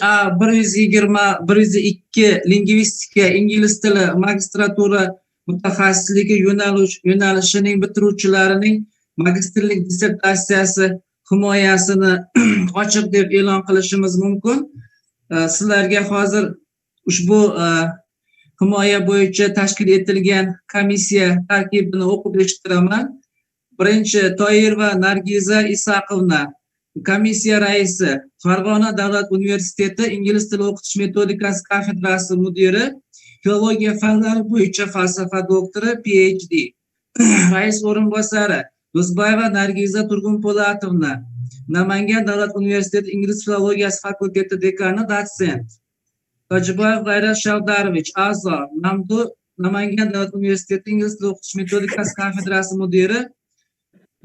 HA 120 102 lingvistika ingliz tili magistratura mutaxassisligi yo'nalishining bitiruvchilarining magistrlik dissertatsiyasi himoyasini ochiq deb e'lon qilishimiz mumkin. Sizlarga hozir ushbu himoya bo'yicha tashkil etilgan komissiya tarkibini o'qib eshitiraman. Birinchi Toyirova Nargiza Isaqovna, komissiya raisi, Farg'ona davlat universiteti ingliz tili o'qitish metodikasi kafedrasi mudiri, filologiya fanlari bo'yicha falsafa doktori, PhD. Rais o'rinbosari Do'stboyeva Nargiza Turg'unpo'latovna, Namangan davlat universiteti ingliz filologiyasi fakulteti dekani, dotsent. Tojiboyev G'ayrat Shavdarovich, a'zo, Namangan davlat universiteti ingliz tili o'qitish metodikasi kafedrasi mudiri,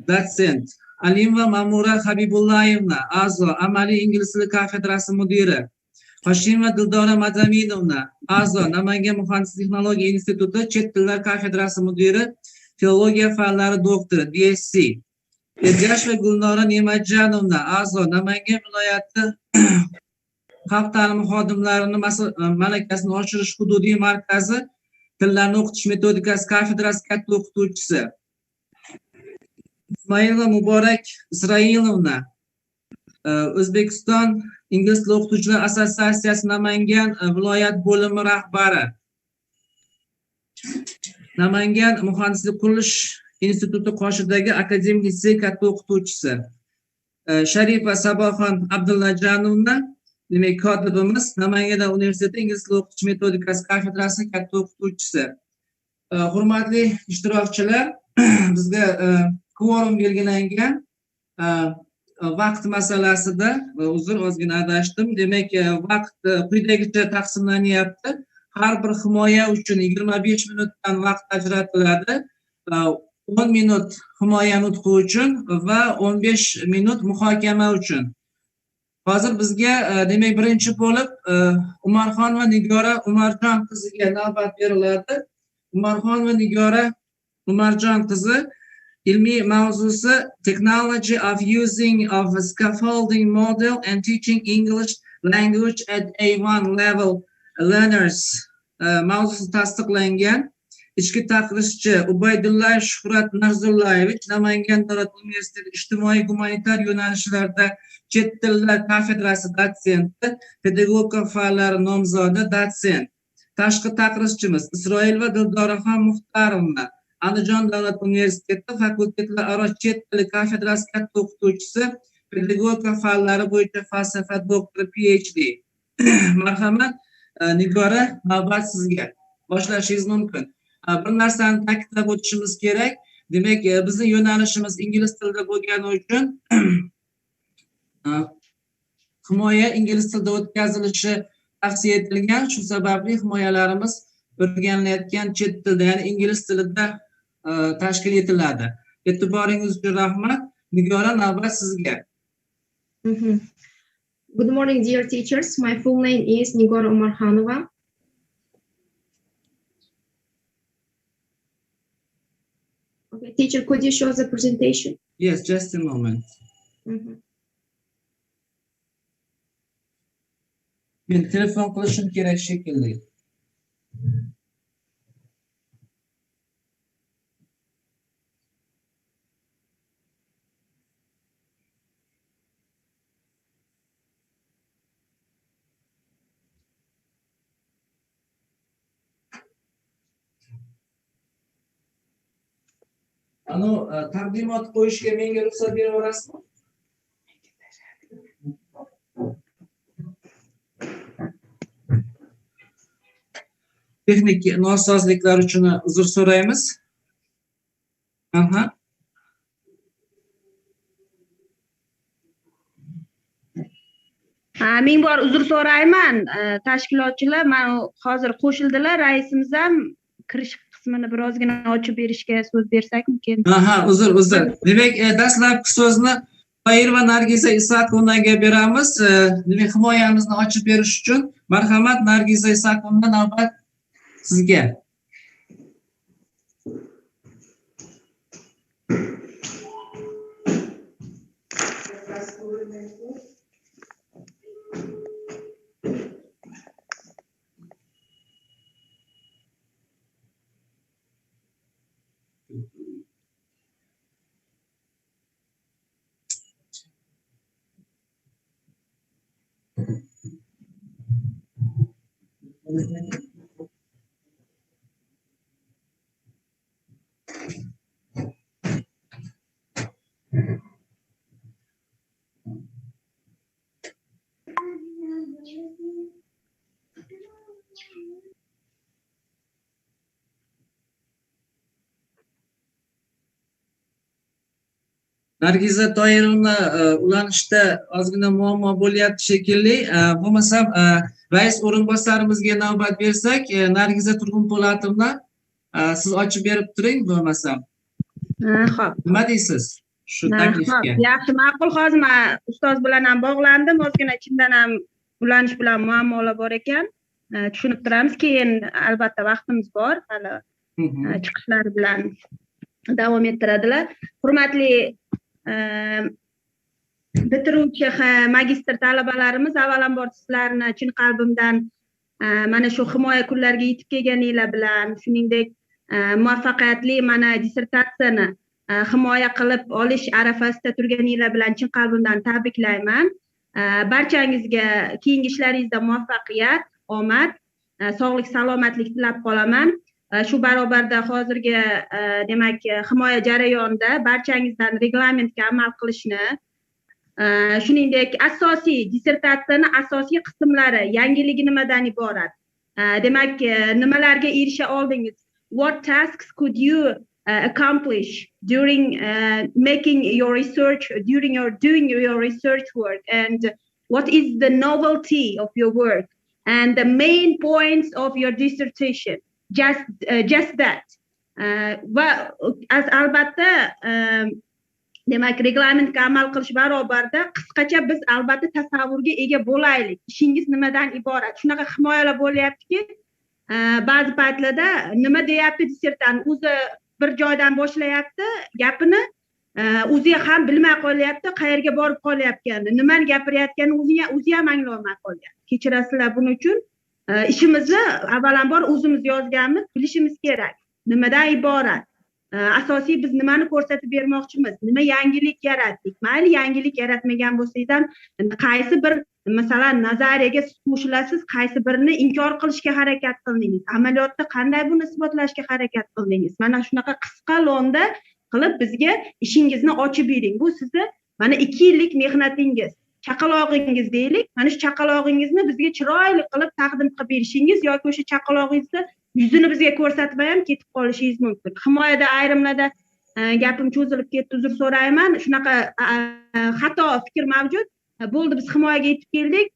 dotsent. Alimova Ma'mura Habibullayevna, a'zo, amaliy ingliz tili kafedrasi mudiri. Hoshimova Dildora Madaminovna, a'zo, Namangan muhandislik texnologiya instituti chet tillar kafedrasi mudiri, filologiya fanlari doktori, DSc. Ergasheva Gulnora Ne'matjonovna, a'zo, Namangan viloyati xalq ta'limi xodimlarini malakasini oshirish hududiy markazi tillarni o'qitish metodikasi kafedrasi katta o'qituvchisi. Ismoilova Muborak Isroilovna, O'zbekiston ingliz tili o'qituvchilar assotsiatsiyasi Namangan viloyat bo'limi rahbari. Namangan muhandislik qurilish instituti qoshidagi akademik litsey katta o'qituvchisi. Sharifa Saboxon Abdullajonovna, demak kotibimiz, Namangan universiteti ingliz tili o'qitish metodikasi kafedrasi katta o'qituvchisi. Hurmatli ishtirokchilar, bizga kvorum belgilangan. Vaqt masalasida uzr, ozgina adashdim. Demak, vaqt quyidagicha taqsimlanyapti. Har bir himoya uchun 25 minutdan vaqt ajratiladi. 10 minut himoya nutqi uchun va 15 minut muhokama uchun. Hozir bizga demak birinchi bo'lib Umarxon va Nigora Umarjon qiziga navbat beriladi. Umarxon va Nigora Umarjon qizi ilmiy mavzusi Technology of using of a scaffolding model and teaching English language at A1 level learners mavzusi tasdiqlangan. Ichki taqrizchi Ubaydullayev Shuhrat Narzullayevich, Namangan davlat universiteti ijtimoiy gumanitar yo'nalishlarda chet tillar kafedrasi dotsenti, pedagogika fanlari nomzodi, dotsent. Tashqi taqrizchimiz Isroilova Dildoraxon Muxtarovna, Andijon davlat universiteti fakultetlararo chet tili kafedrasi katta o'qituvchisi, pedagogika fanlari bo'yicha falsafa doktori, PhD. Marhamat, Nigora, navbat sizga. Boshlashingiz mumkin. Bir narsani ta'kidlab o'tishimiz kerak. Demak, bizning yo'nalishimiz ingliz tilida bo'lgani uchun himoya ingliz tilida o'tkazilishi tavsiya etilgan. Shu sababli himoyalarimiz o'rganilayotgan chet tilda, ya'ni ingliz tilida tashkil etiladi. E'tiboringiz uchun rahmat. Nigora, navbat sizga. Good morning, dear teachers. My full name is Nigora Umarxonova. Okay, teacher, could you show the presentation? Yes, just a moment. Men telefon qilishim kerak shekilli. Taqdimot qo'yishga menga ruxsat berib olasizmi? Texnik nosozliklar uchun uzr so'raymiz. Ming bor uzr so'rayman. Tashkilotchilar mana hozir qo'shildilar. Raisimiz ham kirish qismini birozgina ochib berishga so'z bersak mumkin. Uzr. Demak, dastlabki so'zni Toyirova Nargiza Isaqovnaga beramiz. Demak, himoyamizni ochib berish uchun marhamat, Nargiza Isaqovna, navbat sizga. Nargiza Toyirovna ulanishda ozgina muammo bo'lyapti shekilli. Bo'lmasam rais o'rinbosarimizga navbat bersak, Nargiza Turg'unpo'latovna siz ochib berib turing bo'lmasam. Xo'p. Nima deysiz shu taklifga? Yaxshi, ma'qul. Hozir men ustoz bilan ham bog'landim. Ozgina chindan ham ulanish bilan muammolar bor ekan. Tushunib turamiz. Keyin albatta vaqtimiz bor. Hali chiqishlari bilan davom ettiradilar. Hurmatli bitiruvchi magistr talabalarimiz, avvalambor sizlarni chin qalbimdan mana shu himoya kunlariga yetib kelganinglar bilan, shuningdek muvaffaqiyatli mana dissertatsiyani himoya qilib olish arafasida turganinglar bilan chin qalbimdan tabriklayman. Barchangizga keyingi ishlaringizda muvaffaqiyat, omad, sog'lik, salomatlik tilab qolaman. Shu barobarda hozirgi demak himoya jarayonida barchangizdan reglamentga amal qilishni, shuningdek asosiy dissertatsiyani asosiy qismlari, yangiligi nimadan iborat? Demak, nimalarga erisha oldingiz? What tasks could you accomplish during making your research, during doing your research work, and what is the novelty of your work and the main points of your dissertation? Just that. Va albatta demak reglamentga amal qilish barobarda qisqacha biz albatta tasavvurga ega bo'laylik. Ishingiz nimadan iborat? Shunaqa himoyalar bo'lyaptiki, ba'zi paytlarda nima deyapti dissertant, o'zi bir joydan boshlayapti gapini, o'zi ham bilmay qolyapti, qayerga borib qolyapganini, nimani gapirayotganini o'zi ham anglolmay qolgan. Kechirasizlar buning uchun. İşimizni avvalambor o'zimiz yozganmiz, bilishimiz kerak. Nimadan iborat? Asosiy biz nimani ko'rsatib bermoqchimiz? Nima yangilik yaratdik? Mayli yangilik yaratmagan bo'lsangiz ham qaysi bir masalan nazariyaga qo'shilasiz, qaysi birini inkor qilishga harakat qildingiz? Amaliyotda qanday buni isbotlashga harakat qildingiz? Mana shunaqa qisqa lo'nda qilib bizga ishingizni ochib bering. Bu sizni mana 2 yillik mehnatingiz. Chaqalog'ingiz deylik, mana shu chaqalog'ingizni bizga chiroyli qilib taqdim qilib berishingiz yoki o'sha chaqalog'ingizni yuzini bizga ko'rsatmay ham ketib qolishingiz mumkin. Himoyada ayrimlarda gapim cho'zilib ketdi, uzr so'rayman. Shunaqa xato fikr mavjud. Bo'ldi, biz himoyaga yetib keldik.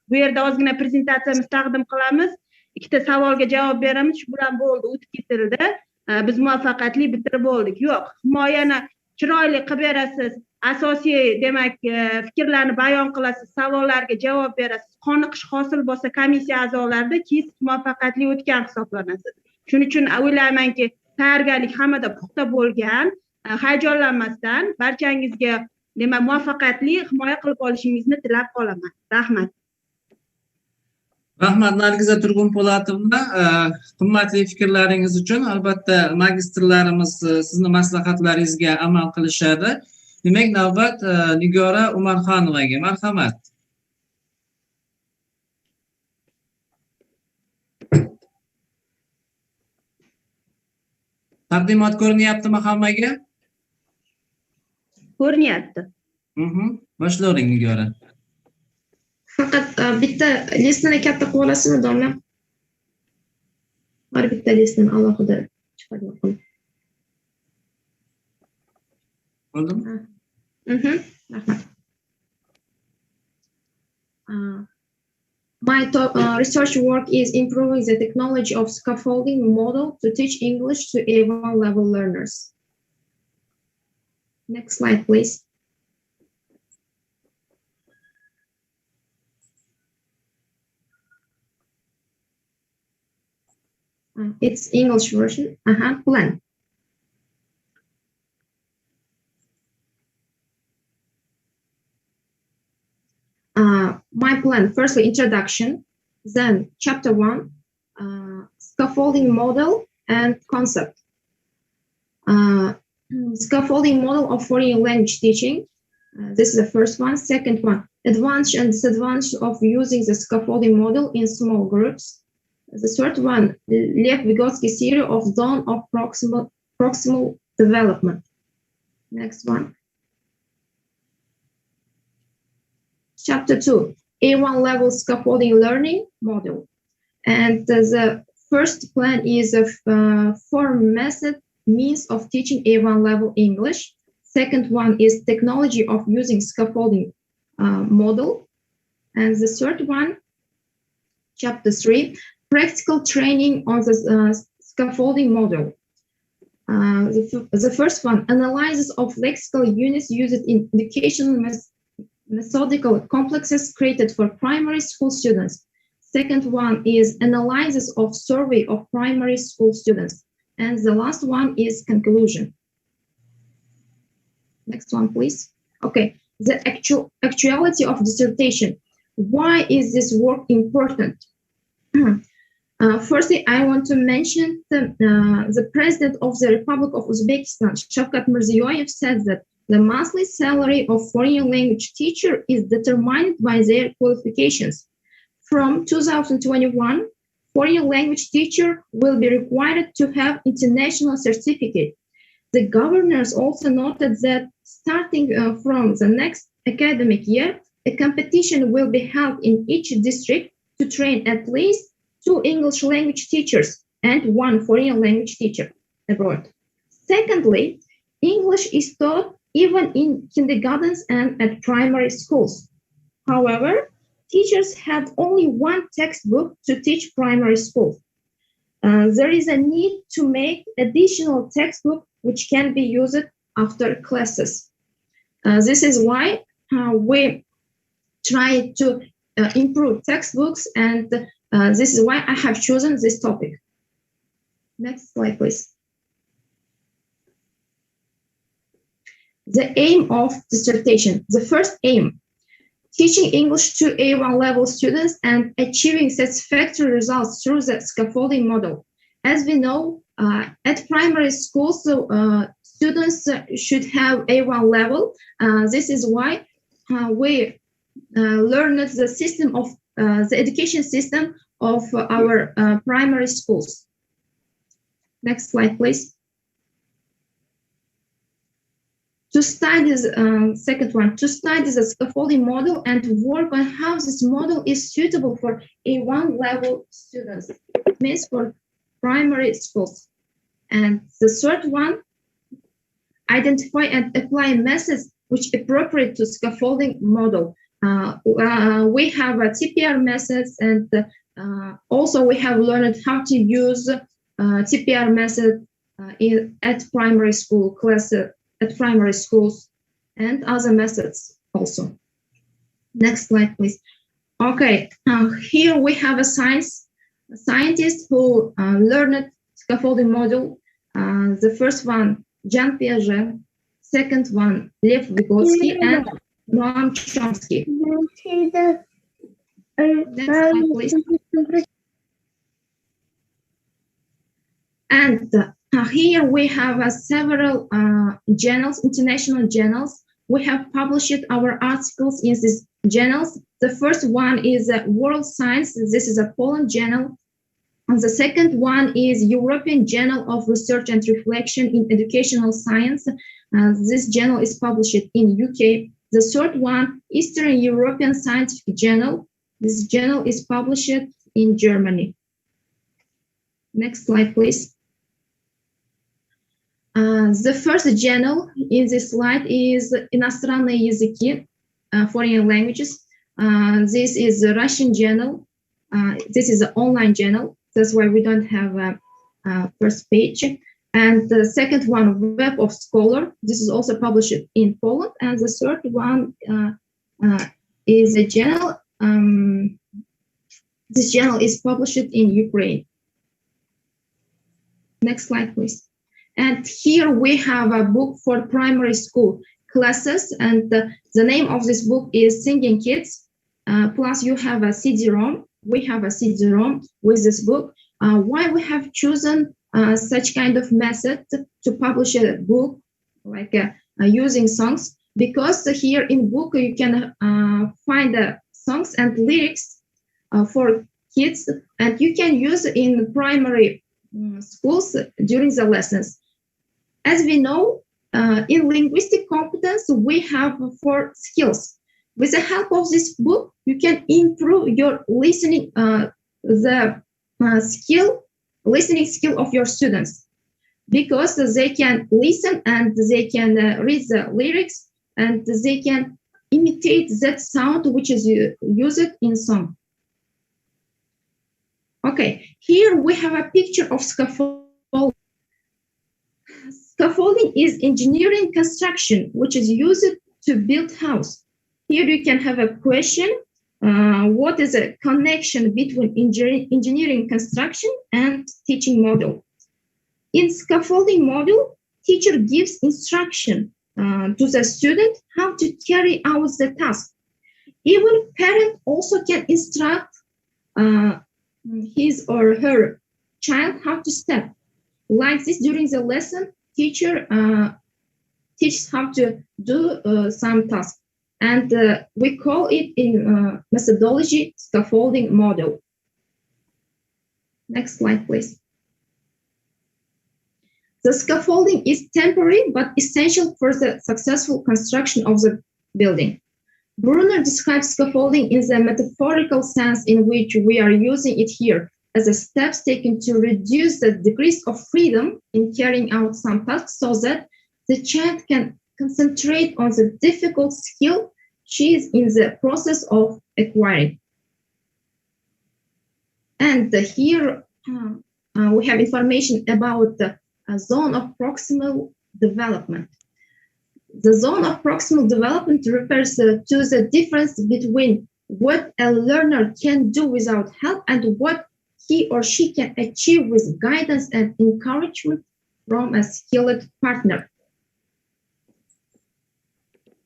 Bu yerda ozgina prezentatsiyamizni taqdim qilamiz. 2 ta savolga javob beramiz. Shu bilan bo'ldi, o'tib ketildi. Biz muvaffaqiyatli bitirib oldik. Yo'q, himoyani chiroyli qilib berasiz. Asosiy demak fikrlarni bayon qilasiz, savollarga javob berasiz. Qoniqish hosil bo'lsa komissiya a'zolarida keyin muvaffaqiyatli o'tgan hisoblanasiz. Shuning uchun o'ylaymanki, tayyorgarlik hammada puxta bo'lgan, hayajonlanmasdan barchangizga demak muvaffaqiyatli himoya qilib olishingizni tilab qolaman. Rahmat. Rahmat Nargiza Turg'unpo'latovna, qimmatli fikrlaringiz uchun. Albatta magistrlarimiz sizni maslahatlaringizga amal qilishadi. Demak, navbat Nigora Umarxonovaga. Marhamat. Taqdimot ko'rinyaptimi hammaga? Ko'rinyapti. Boshlavering Nigora. Faqat bitta listni katta qilib olasizmi, domla? Har bitta listni alohida chiqarib qo'ying. Bo'ldimi? Rahmat. My research work is improving the technology of scaffolding model to teach English to A1 level learners. Next slide, please. It's English version. Plan. My plan, firstly, introduction, then chapter 1, scaffolding model and concept. Scaffolding model of foreign language teaching. This is the first one. Second one, advantage and disadvantage of using the scaffolding model in small groups. The third one, Lev Vygotsky theory of zone of proximal development. Next one. Chapter 2, A1 level scaffolding learning model. And the first plan is a form method means of teaching A1 level English. Second one is technology of using scaffolding model. And the third one, chapter 3, practical training on the scaffolding model. The first one, analysis of lexical units used in educational methodical complexes created for primary school students. Second one is analysis of survey of primary school students. And the last one is conclusion. Next one, please. Okay, the actuality of dissertation. Why is this work important? Firstly, I want to mention the President of the Republic of Uzbekistan, Shavkat Mirziyoyev, said that the monthly salary of foreign language teacher is determined by their qualifications. From 2021, foreign language teacher will be required to have international certificate. The governors also noted that starting from the next academic year, a competition will be held in each district to train at least 2 English language teachers and 1 foreign language teacher abroad. Secondly, English is taught even in kindergartens and at primary schools. However, teachers have only 1 textbook to teach primary school. There is a need to make additional textbook which can be used after classes. This is why we try to improve textbooks, and this is why I have chosen this topic. Next slide, please. The aim of dissertation. The first aim, teaching English to A1 level students and achieving satisfactory results through the scaffolding model. As we know, at primary schools, students should have A1 level. This is why we learned the system of the education system of our primary schools. Next slide, please. To study the second one, to study the scaffolding model and work on how this model is suitable for A1 level students. It means for primary schools. And the third one, identify and apply methods which appropriate to scaffolding model. We have a TPR methods, and also we have learned how to use TPR method at primary school classes, at primary schools, and other methods also. Next slide, please. Okay, here we have a scientist who learned scaffolding model. The first one, Jean Piaget. Second one, Lev Vygotsky and Noam Chomsky. Next slide, please. And here we have several journals, international journals. We have published our articles in these journals. The first one is World Science. This is a Poland journal. And the second one is European Journal of Research and Reflection in Educational Science. This journal is published in UK. The third one, Eastern European Scientific Journal. This journal is published in Germany. Next slide, please. The first journal in this slide is Иностранные языки, foreign languages. This is a Russian journal. This is an online journal. That's why we don't have a first page. And the second one, Web of Scholar. This is also published in Poland. And the third one is a journal. This journal is published in Ukraine. Next slide, please. And here we have a book for primary school classes. And the name of this book is Singing Kids. Plus you have a CD-ROM. We have a CD-ROM with this book. Why we have chosen such kind of method to publish a book, like using songs? because here in book you can find the songs and lyrics for kids, and you can use in primary schools during the lessons. As we know, in linguistic competence, we have 4 skills. With the help of this book, you can improve your listening, listening skill of your students, because they can listen and they can read the lyrics and they can imitate that sound which is used in song. Okay, here we have a picture of scaffolding. Scaffolding is engineering construction which is used to build house. Here you can have a question. What is a connection between engineering construction and teaching module? In scaffolding module, teacher gives instruction to the student how to carry out the task. Even parent also can instruct his or her child how to step. Like this, during the lesson, teacher teaches how to do some task. And we call it in methodology scaffolding model. Next slide, please. The scaffolding is temporary but essential for the successful construction of the building. Brunner describes scaffolding in the metaphorical sense in which we are using it here as a steps taken to reduce the degrees of freedom in carrying out some tasks so that the child can concentrate on the difficult skill she is in the process of acquiring. And here we have information about the zone of proximal development. The zone of proximal development refers to the difference between what a learner can do without help and what he or she can achieve with guidance and encouragement from a skilled partner.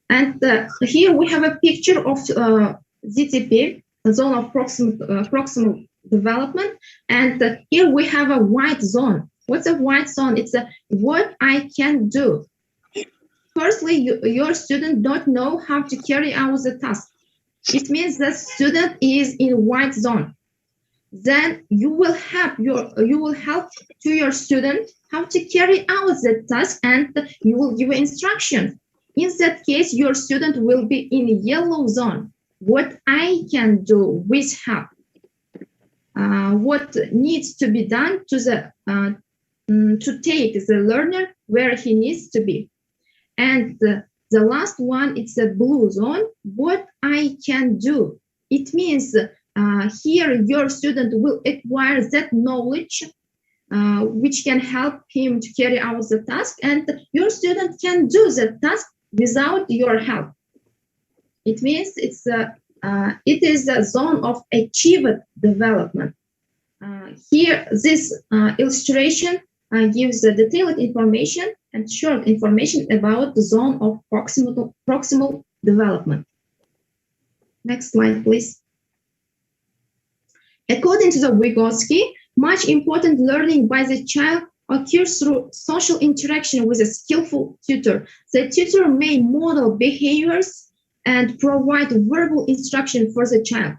And here we have a picture of ZTP, a zone of proximal development. And here we have a white zone. What's a white zone? It's what I can do. Firstly, your student don't know how to carry out the task. It means the student is in white zone. Then you will help to your student how to carry out the task, and you will give instruction. In that case, your student will be in yellow zone. What I can do with help. What needs to be done to take the learner where he needs to be. And the last one, it's a blue zone. What I can do. It means here your student will acquire that knowledge which can help him to carry out the task, and your student can do the task without your help. It means it is a zone of achieved development. Here, this illustration gives detailed information and short information about the zone of proximal development. Next slide, please. According to the Vygotsky, much important learning by the child occurs through social interaction with a skillful tutor. The tutor may model behaviors and provide verbal instruction for the child.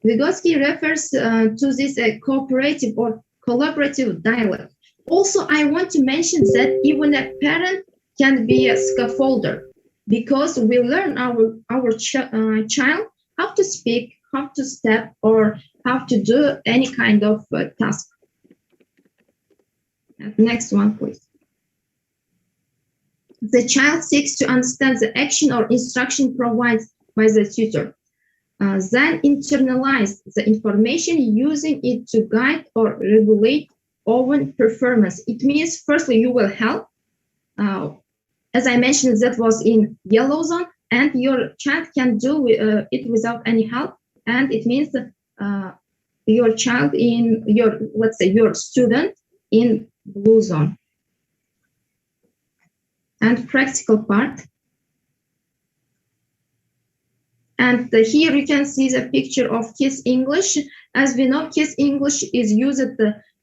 Vygotsky refers to this cooperative or collaborative dialogue. Also, I want to mention that even a parent can be a scaffolder, because we learn our child how to speak, how to step, or how to do any kind of task. Next one, please. The child seeks to understand the action or instruction provided by the tutor, then internalize the information using it to guide or regulate own performance. It means, firstly, you will help. As I mentioned, that was in yellow zone, and your child can do it without any help. And it means your child in your, let's say, your student in blue zone. And practical part. And here you can see the picture of Kids English. As we know, Kids English is used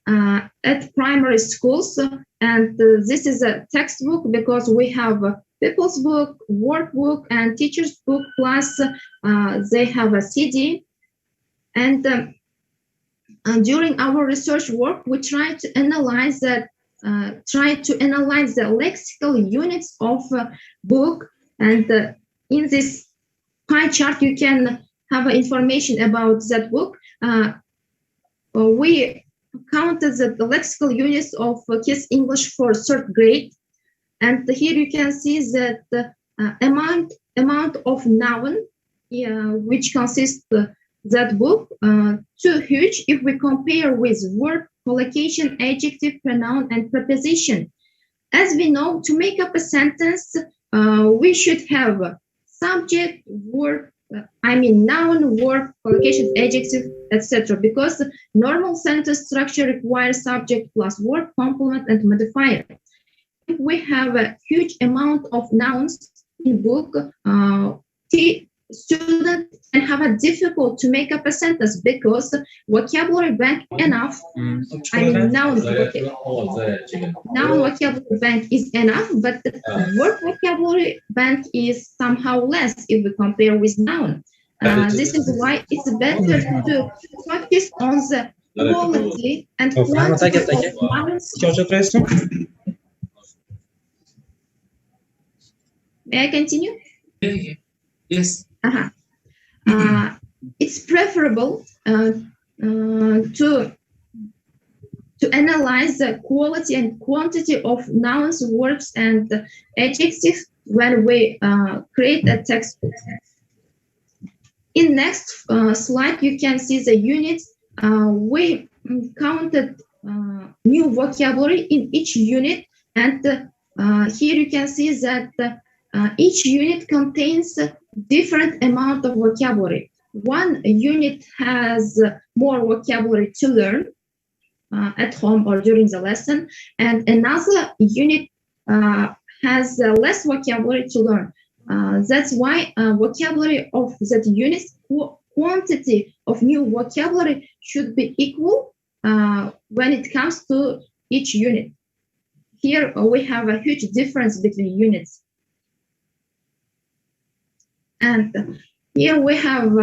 at primary schools, and this is a textbook because we have people's book, workbook, and teacher's book, plus they have a CD. And during our research work, we try to analyze the lexical units of book. And in this pie chart, you can have information about that book. We counted the lexical units of Kids English for 3rd grade. And here you can see that the amount of noun which consists that book too huge if we compare with verb, collocation, adjective, pronoun, and preposition. As we know, to make up a sentence, we should have subject, verb, noun, verb, collocation, adjective, etc. Because normal sentence structure requires subject plus verb, complement, and modifier. If we have a huge amount of nouns in book, students can have a difficult to make up a sentence because vocabulary bank enough. Noun vocabulary bank is enough, but the word vocabulary bank is somehow less if we compare with noun. This is why it's better to focus on the quality and quantity of nouns. May I continue? Yes. It's preferable to analyze the quality and quantity of nouns, verbs, and adjectives when we create a textbook. In next slide, you can see the units. We counted new vocabulary in each unit, and here you can see that each unit contains different amount of vocabulary. One unit has more vocabulary to learn at home or during the lesson, and another unit has less vocabulary to learn. That's why vocabulary of that unit, quantity of new vocabulary should be equal when it comes to each unit. Here we have a huge difference between units. And here we have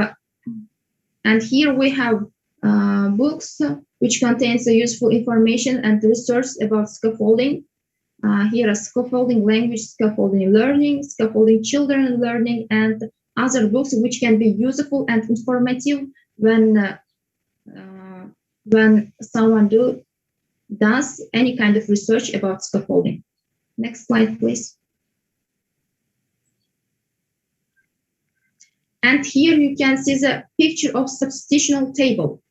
books which contains the useful information and research about scaffolding. Here are scaffolding language, scaffolding learning, scaffolding children learning, and other books which can be useful and informative when someone does any kind of research about scaffolding. Next slide, please. And here you can see the picture of substitutional table.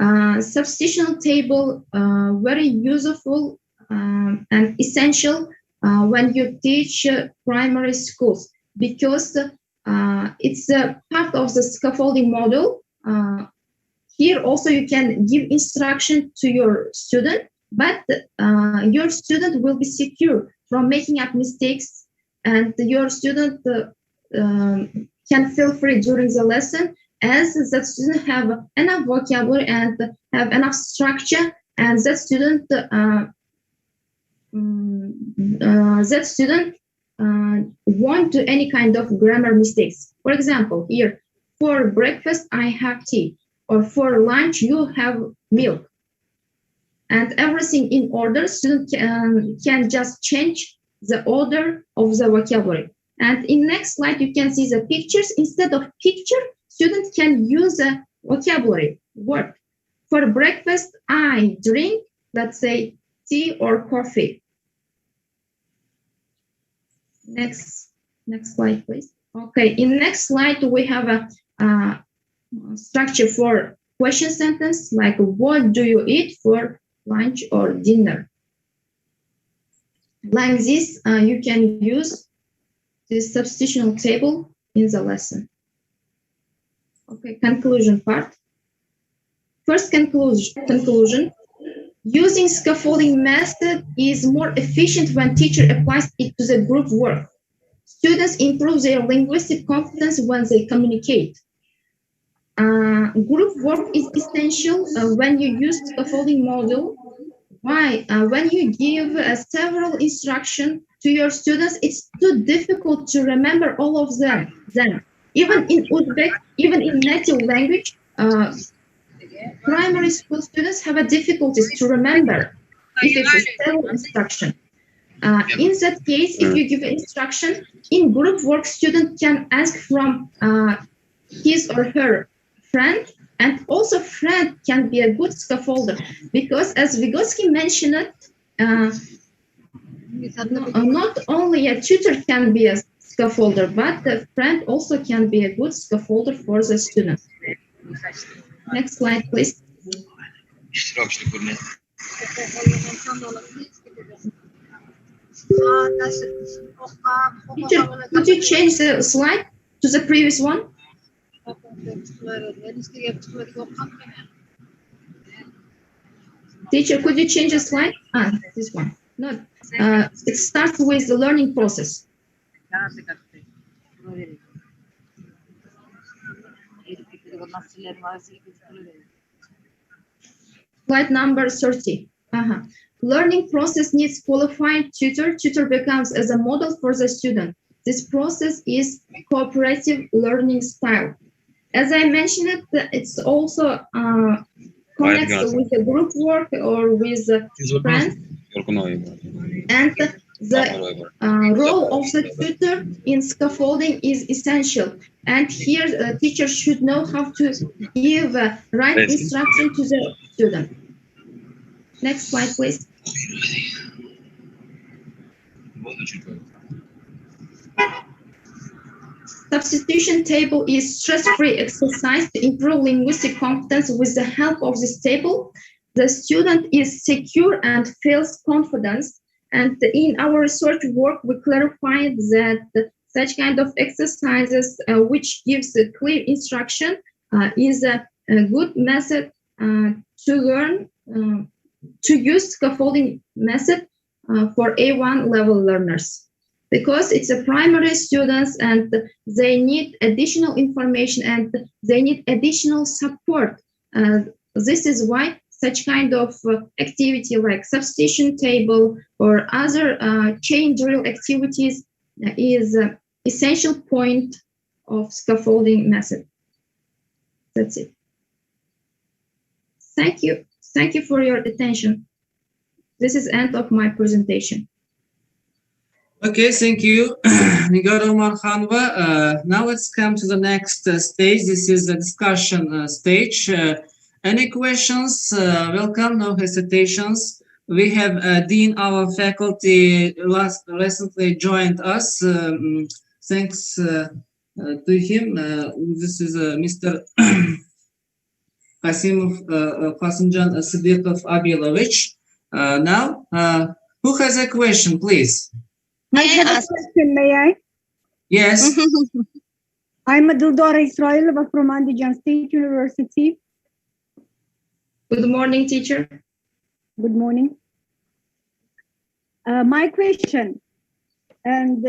Substitutional table, very useful and essential when you teach primary schools, because it's a part of the scaffolding model. Here also you can give instruction to your student, but your student will be secure from making up mistakes, and your student can feel free during the lesson, as that student have enough vocabulary and have enough structure, and that student won't do any kind of grammar mistakes. For example, here, for breakfast I have tea, or for lunch you have milk, and everything in order. Student can just change the order of the vocabulary. And in next slide, you can see the pictures. Instead of picture, students can use a vocabulary word. For breakfast, I drink, let's say, tea or coffee. Next slide, please. Okay, in next slide, we have a structure for question sentence, like what do you eat for lunch or dinner? Like this, you can use this substitutional table in the lesson. Okay, conclusion part. First conclusion. Using scaffolding method is more efficient when teacher applies it to the group work. Students improve their linguistic competence when they communicate. Group work is essential when you use scaffolding model. Why? When you give several instructions to your students, it's too difficult to remember all of them. Even in Uzbek, even in native language, primary school students have a difficulties to remember if it's a stable instruction. In that case, if you give an instruction in group work, student can ask from his or her friend, and also friend can be a good scaffolder, because as Vygotsky mentioned it, not only a tutor can be a scaffolder, but the friend also can be a good scaffolder for the student. Next slide, please. Teacher, could you change the slide to the previous one? Teacher, could you change the slide? This one. No, it starts with the learning process. Slide number 30. Learning process needs qualified tutor. Tutor becomes as a model for the student. This process is cooperative learning style. As I mentioned, it's also connects with the group work or with friends. And the role of the tutor in scaffolding is essential. And here, the teacher should know how to give right instruction to the student. Next slide, please. Substitution table is stress-free exercise to improve linguistic competence. With the help of this table, the student is secure and feels confidence. And in our research work, we clarified that such kind of exercises, which gives a clear instruction, is a good method to learn, to use scaffolding method for A1 level learners, because it's a primary students and they need additional information and they need additional support. This is why such kind of activity like substitution table or other chain drill activities is an essential point of scaffolding method. That's it. Thank you. Thank you for your attention. This is end of my presentation. Okay, thank you, Nigara Umarkhanova. Now let's come to the next stage. This is the discussion stage. Any questions? Welcome, no hesitations. We have Dean, our faculty, recently joined us. Thanks to him. This is Mr. Qasimjan Siddiqov Abilovich. Now, who has a question, please? I have a question, may I? Yes. I'm Dildora Israilova from Andijan State University. Good morning, teacher. Good morning. My question, and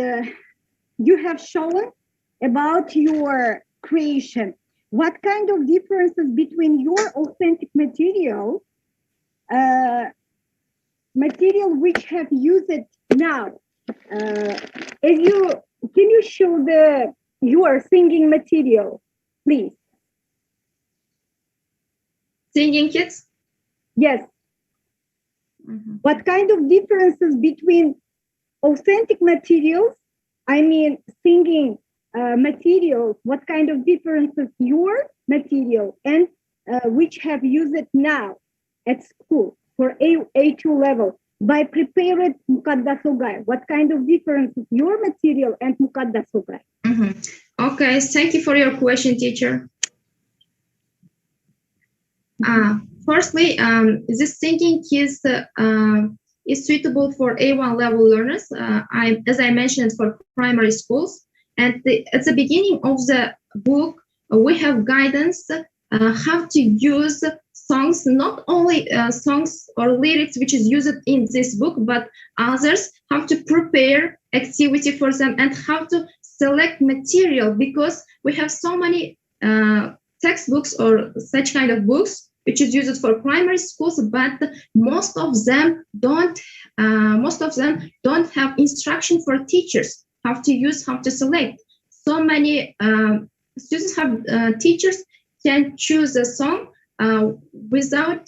you have shown about your creation. What kind of differences between your authentic material, which have used it now? Can you show your singing material, please? Singing kids? Yes. What kind of differences between authentic materials, I mean singing materials, what kind of differences your material and which have used it now at school for A2 level by prepared Muqaddas. What kind of differences your material and Muqaddas? Okay, thank you for your question, teacher. Firstly, this thinking is suitable for A1 level learners, as I mentioned, for primary schools. And at the beginning of the book, we have guidance how to use songs, not only songs or lyrics which is used in this book, but others, how to prepare activity for them and how to select material, because we have so many textbooks or such kind of books which is used for primary schools, but most of them don't have instruction for teachers how to use, how to select. So many students have teachers can choose a song without,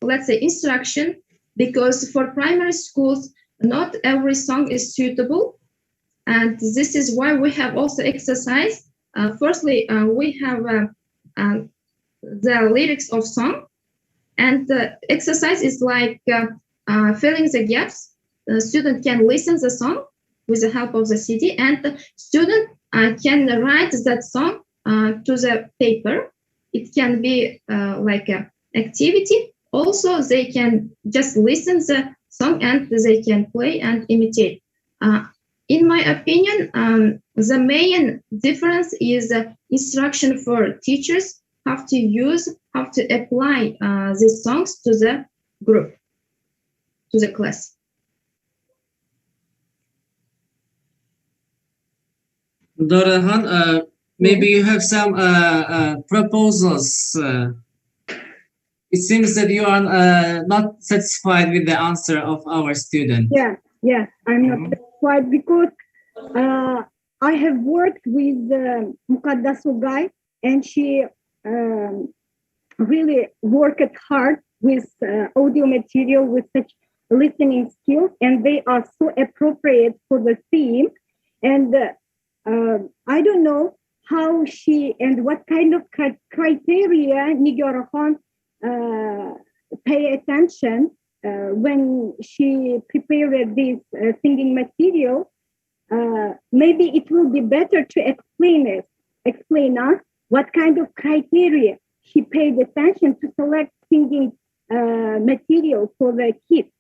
let's say, instruction, because for primary schools, not every song is suitable. And this is why we have also exercise. Firstly, we have the lyrics of song, and the exercise is like filling the gaps. The student can listen the song with the help of the CD, and the student can write that song to the paper. It can be like an activity. Also, they can just listen the song and they can play and imitate. In my opinion, the main difference is instruction for teachers, how to use, how to apply these songs to the group, to the class. Dorahan, maybe you have some proposals. It seems that you are not satisfied with the answer of our student. Yeah, I'm not satisfied because I have worked with Muqaddas Ogay, and she really worked hard with audio material with such listening skills, and they are so appropriate for the theme. And I don't know how she and what kind of criteria Nigara Khan pay attention when she prepared this singing material. Maybe it will be better to explain us what kind of criteria she paid attention to select singing material for the kids.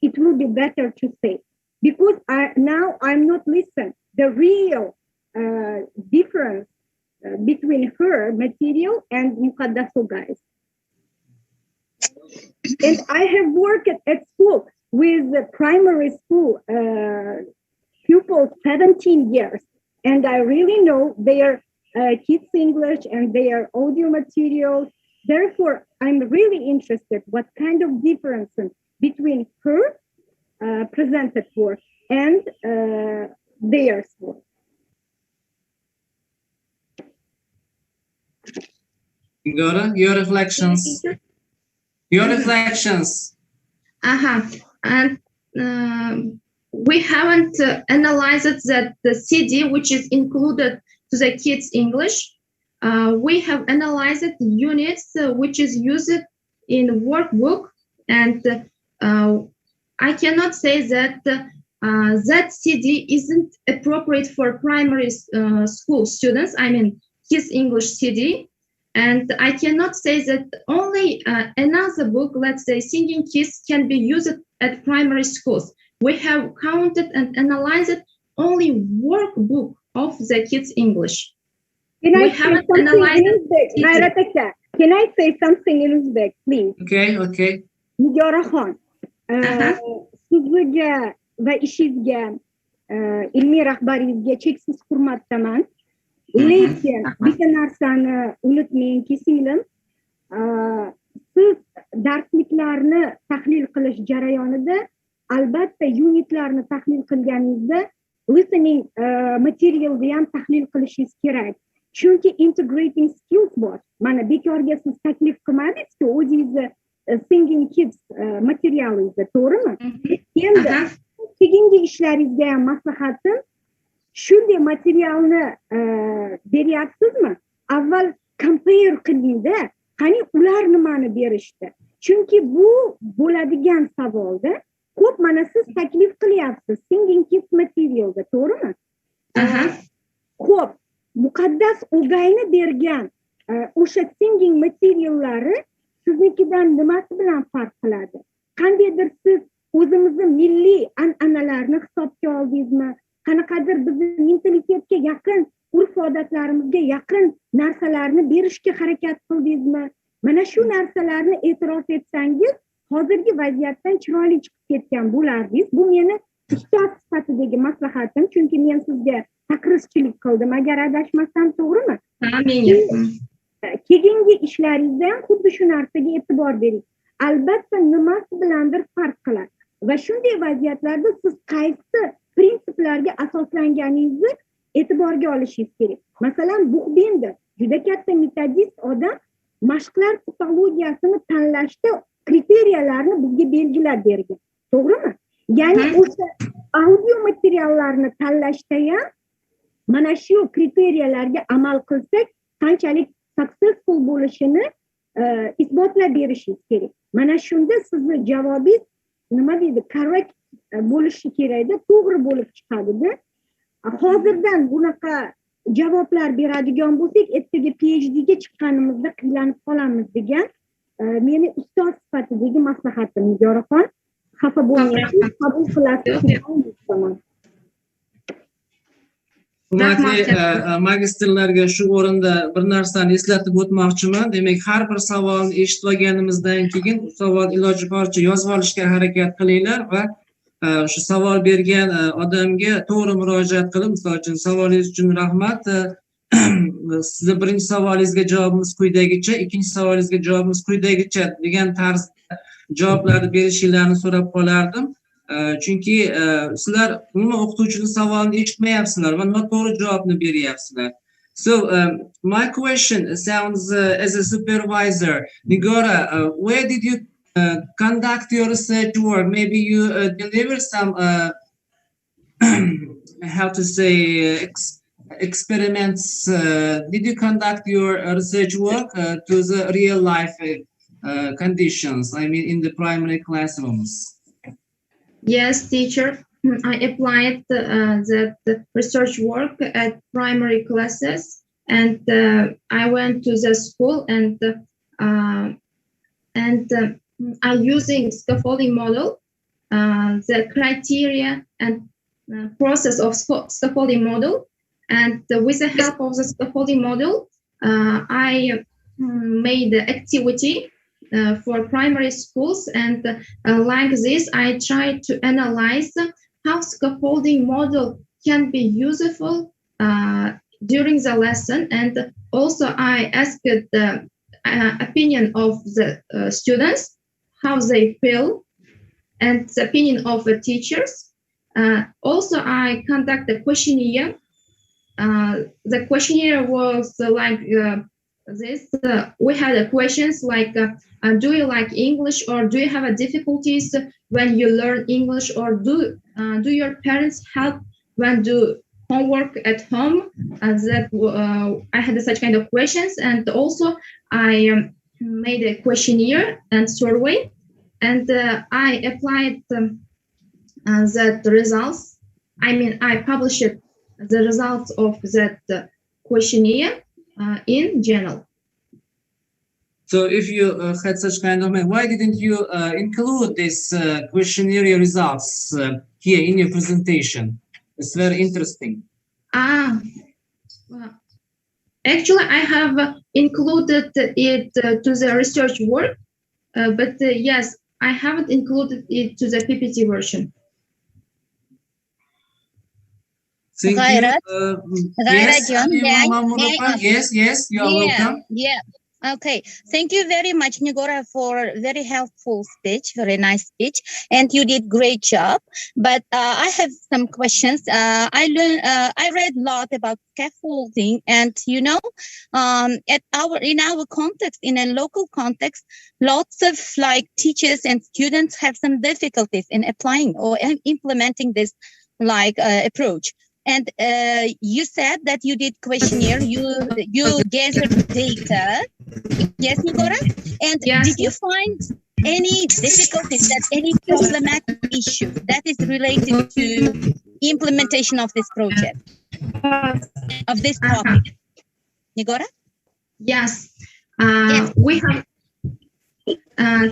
It will be better to say, because now I'm not listening the real difference between her material and Muqaddas Ogay's. And I have worked at school with the primary school pupils 17 years, and I really know their kids' English and their audio materials. Therefore, I'm really interested what kind of differences between her presented work and their work. Gora, your reflections. Your reflections. And we haven't analyzed that the CD which is included to the kids' English. We have analyzed units which is used in workbook, and I cannot say that that CD isn't appropriate for primary school students. I mean, kids' English CD. And I cannot say that only another book, let's say Singing Kids, can be used at primary schools. We have counted and analyzed only workbook of the kids' English. Can I say something in Uzbek, please? Okay. Nigara Khan, sizga va ishingizga, ilmiy rahbariyatga cheksiz hurmatdaman. Lekin bitta narsani unutmangki, singlim, siz darsliklarni tahlil qilish jarayonida albatta unitlarni tahlil qilganingizda listening materialni ham tahlil qilishingiz kerak. Chunki integrating skills bor. Mana bekorga siz taklif qilmadingiz-ku o'zingizni singing kids materialingizni, to'g'rimi? Endi keyingi ishlaringizga ham maslahatim, shunday materialni beryapsizmi? Avval compare qilingda, qani ular nimani berishdi? Chunki bu bo'ladigan savolda ko'p mana siz taklif qilyapsiz singing kids materialda, to'g'rimi? Xo'p, Muqaddas Ogayni bergan o'sha singing materiallari siznikidan nimasi bilan farq qiladi? Qandaydir siz o'zimizni milliy an'analarni hisobga oldingizmi? Qanaqadir bizni mentalitetga yaqin, urf-odatlarimizga yaqin narsalarni berishga harakat qildingizmi? Mana shu narsalarni e'tirof etsangiz, hozirgi vaziyatdan chiroyli chiqib ketgan bo'lardingiz. Bu meni ustoz sifatidagi maslahatim, chunki men sizga taqrizchilik qildim, agar adashmasam, to'g'rimi? keyingi ishlaringizda ham xuddi shu narsaga e'tibor bering. Albatta nimasi bilandir farq qiladi va shunday vaziyatlarda siz qaysi prinsiplarga asoslanganingizni e'tiborga olishingiz kerak. Masalan, Buxbindir juda katta metodist odam mashqlar psixologiyasini tanlashda kriteriyalarni bizga belgilab bergan. To'g'rimi? Ya'ni o'sha audio materiallarni tanlashda ham mana shu kriteriyalarga amal qilsak, qanchalik successful bo'lishini isbotlab berishingiz kerak. Mana shunda sizni javobingiz nima deydi, correct bo'lishi kerakda, to'g'ri bo'lib chiqadida. Hozirdan bunaqa javoblar beradigan bo'lsak, ertaga PhD ga chiqqanimizda qiynalib qolamiz degan meni ustoz sifatidagi maslahatim. Nigoraxon, xafa bo'lmaysiz, qabul qilasiz. Hurmatli magistrlarga shu o'rinda bir narsani eslatib o'tmoqchiman. Demak, har bir savolni eshitib olganimizdan keyin bu savol iloji boricha yozib olishga harakat qilinglar va shu savol bergan odamga to'g'ri murojaat qilib, misol uchun savolingiz uchun rahmat. Sizni birinchi savolingizga javobimiz quyidagicha, ikkinchi savolingizga javobimiz quyidagicha degan tarzda javoblarni berishingizni so'rab qolardim. Chunki sizlar umuman o'qituvchini savolini eshitmayapsizlar va noto'g'ri javobni beryapsizlar. So my question sounds as a supervisor, Nigora, where did you conduct your research work? Maybe you deliver some how to say experiments. Did you conduct your research work to the real life conditions? I mean, in the primary classrooms. Yes, teacher. I applied the research work at primary classes, and I went to the school and I using scaffolding model, the criteria and process of scaffolding model, and with the help of the scaffolding model, I made the activity for primary schools, and like this, I tried to analyze how scaffolding model can be useful during the lesson, and also I asked the opinion of the students, how they feel, and the opinion of the teachers. Also, I conduct a questionnaire. The questionnaire was like this. We had questions like, do you like English, or do you have difficulties when you learn English, or do your parents help when do homework at home? I had such kind of questions, and also I made a questionnaire and survey, and I applied the results. I mean, I published the results of that questionnaire in journal. So if you had such kind of, why didn't you include this questionnaire results here in your presentation? It's very interesting. Well, actually, I have included it to the research work, but yes, I haven't included it to the PPT version. Thank you. Yes, you are welcome. Yeah. Okay, thank you very much, Nigora, for very helpful speech, very nice speech, and you did great job. But I have some questions. I read a lot about scaffolding, and you know, in our context, in a local context, lots of like teachers and students have some difficulties in applying or implementing this like approach. And you said that you did questionnaire, you gathered data. Yes, Nigora? And yes, did you find any difficulties, any problematic issue that is related to implementation of this project, of this topic? Nigora? Yes. We have,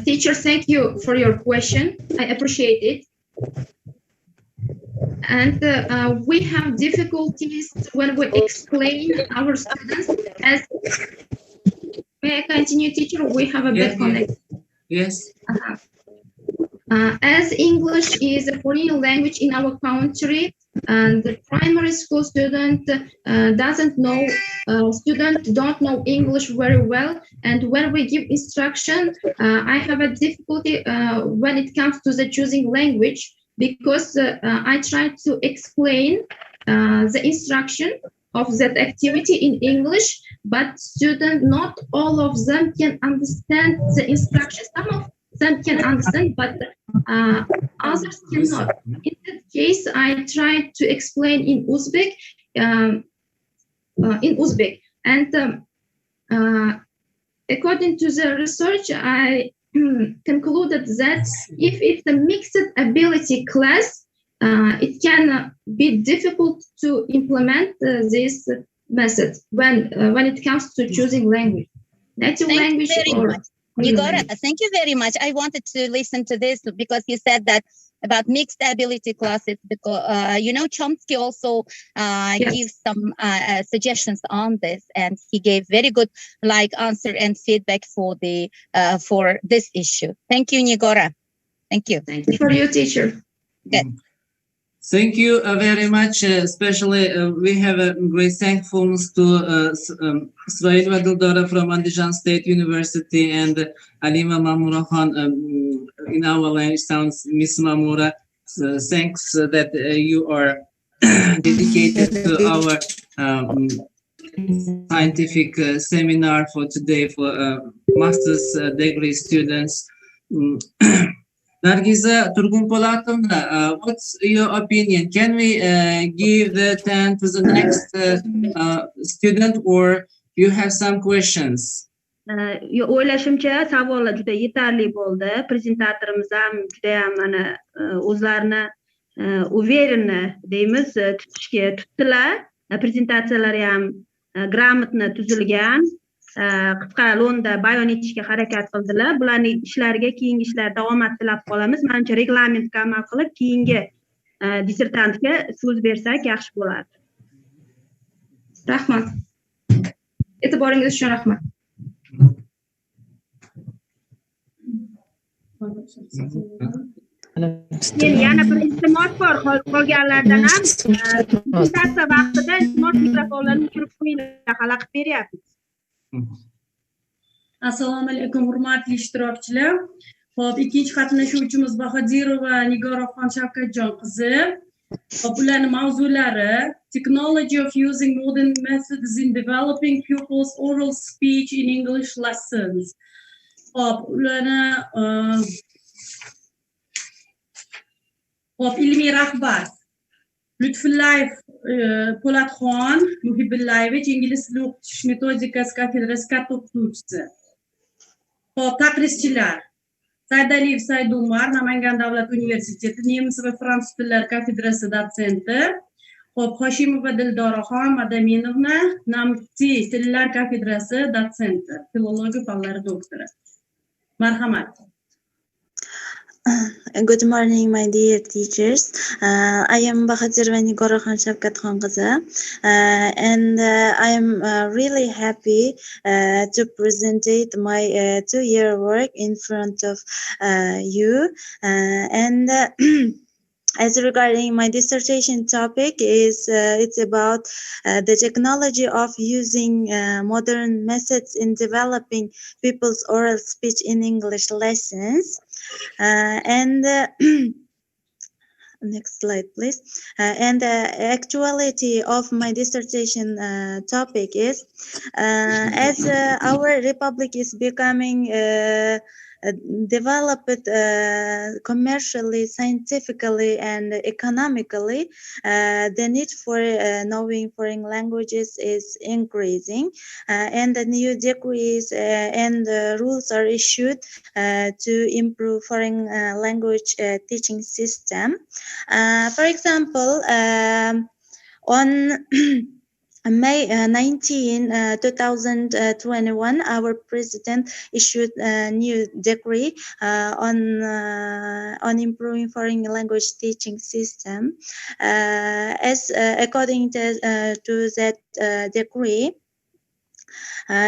teacher, thank you for your question. I appreciate it. And we have difficulties when we explain our students as, may I continue, teacher? We have a bad connection. Yes. As English is a foreign language in our country, and the primary school student don't know English very well, and when we give instruction, I have a difficulty when it comes to the choosing language, because I try to explain the instruction of that activity in English, but not all of them can understand the instructions. Some of them can understand, but others cannot. In that case, I try to explain in Uzbek, and according to the research, I concluded that if the mixed ability class, it can be difficult to implement this method when it comes to choosing language, native language or. Nigora, thank you very much. I wanted to listen to this because you said that about mixed ability classes, because Chomsky also gives some suggestions on this, and he gave very good answer and feedback for this issue. Thank you, Nigora. Thank you. Thank you for your teacher. Good. Thank you very much. Especially, we have a great thankfulness to Srail Vadildora from Andijan State University and Alima Mamura Khan. In our language sounds Miss Mamura. Thanks that you are dedicated to our scientific seminar for today for master's degree students. Nargiza Turgunpolatova, what's your opinion? Can we give the turn to the next student, or you have some questions? O'ylashimcha savollar juda yetarli bo'ldi. Prezentatorimiz ham juda ham mana o'zlarini uverенно deymiz tutdilar. Prezentatsiyalari ham gрамотно tuzilgan. Qisqa lo'nda bayon etishga harakat qildilar. Bularning ishlariga keyingi ishlar davomat tilab qolamiz. Menimcha reglamentga amal qilib keyingi dissertantga so'z bersak yaxshi bo'lardi. Rahmat. E'tiboringiz uchun rahmat. Yana bir iltimos bor qolganlardan ham prezentatsiya vaqtida iltimos mikrofonlarni o'chirib qo'yinglar, xalaqit beryapmiz. Assalomu alaykum hurmatli ishtirokchilar. Xo'p, ikkinchi qatnashuvchimiz Bahodirova Nigoraxon Shavkatjon qizi. Xo'p, ularning mavzulari Technology of using modern methods in developing pupils' oral speech in English lessons. Xo'p, ilmiy rahbar Lutfullayev Po'latxon Muhibullayevich, ingliz tili o'qitish metodikasi kafedrasi katta o'qituvchisi. Xo'p, taqrizchilar Saidaliyev Saidumar, Namangan davlat universiteti nemis va fransuz tillari kafedrasi dotsenti. Xo'p, Hoshimova Dildoraxon Madaminovna, Namti tillar kafedrasi dotsenti, filologiya fanlari doktori. Marhamat. Good morning, my dear teachers. I am Bahodirova Nigoraxon Shavkatxon qizi, and I am really happy to present my 2-year work in front of you. And as regarding my dissertation topic it's about the technology of using modern methods in developing people's oral speech in English lessons. Next slide, please. And the actuality of my dissertation topic is as our republic is becoming developed commercially, scientifically, and economically, the need for knowing foreign languages is increasing, and the new decrees and rules are issued to improve foreign language teaching system. For example, on May 19, 2021, our president issued a new decree on improving foreign language teaching system. As according to that decree,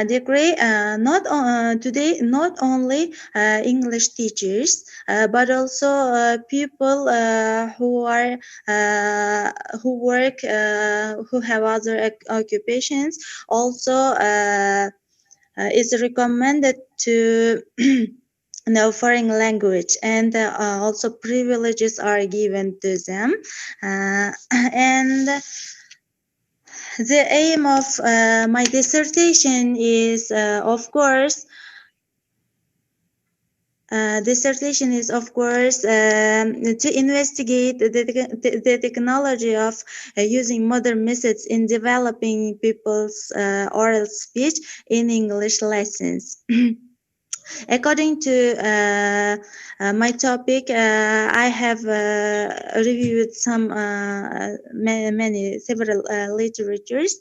Degree today not only English teachers but also people who are who work who have other occupations also is recommended to know foreign language, and also privileges are given to them, and the aim of my dissertation is, of course, to investigate the technology of using modern methods in developing people's oral speech in English lessons. According to my topic, I have reviewed several literatures.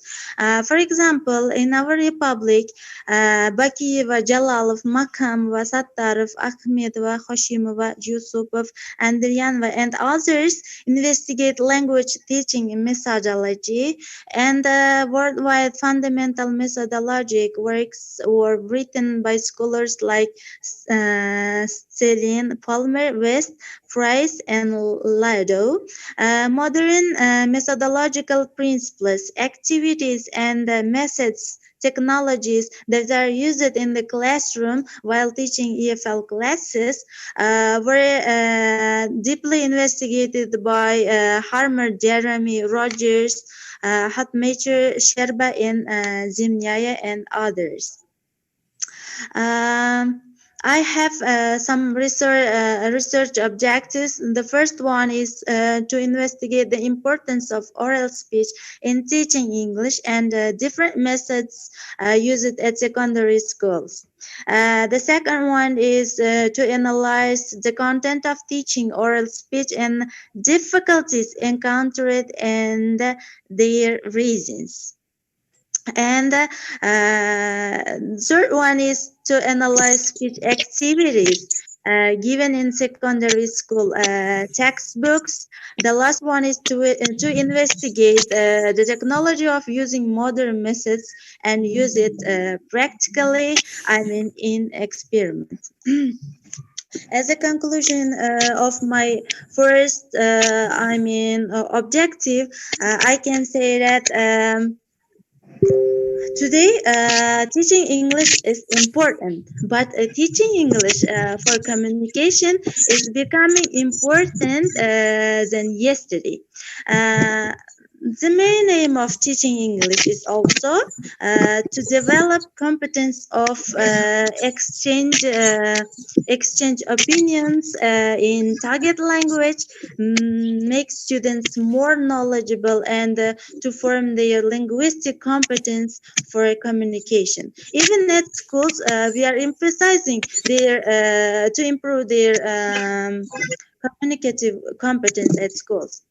For example, in our republic, Bakiyeva, Jalalov, Makamova, Sattarov, Akhmetova, Hoshimova, Yusupov, Andrianova, and others investigate language teaching methodology, and worldwide fundamental methodologic works were written by scholars like Celine, Palmer, West, Price, and Lado. Modern methodological principles, activities, and methods, technologies that are used in the classroom while teaching EFL classes were deeply investigated by Harmer, Jeremy, Rogers, Hatmacher, Sherba, and Zimnyaya, and others. I have some research objectives. The first one is to investigate the importance of oral speech in teaching English and different methods used at secondary schools. The second one is to analyze the content of teaching oral speech and difficulties encountered and their reasons. And third one is to analyze speech activities given in secondary school textbooks. The last one is to investigate the technology of using modern methods and use it practically, I mean in experiment. As a conclusion of my first, objective, I can say that today, teaching English is important, but teaching English for communication is becoming important than yesterday. The main aim of teaching English is also to develop competence of exchange opinions in target language, make students more knowledgeable, and to form their linguistic competence for communication. Even at schools, we are emphasizing their to improve their communicative competence at schools.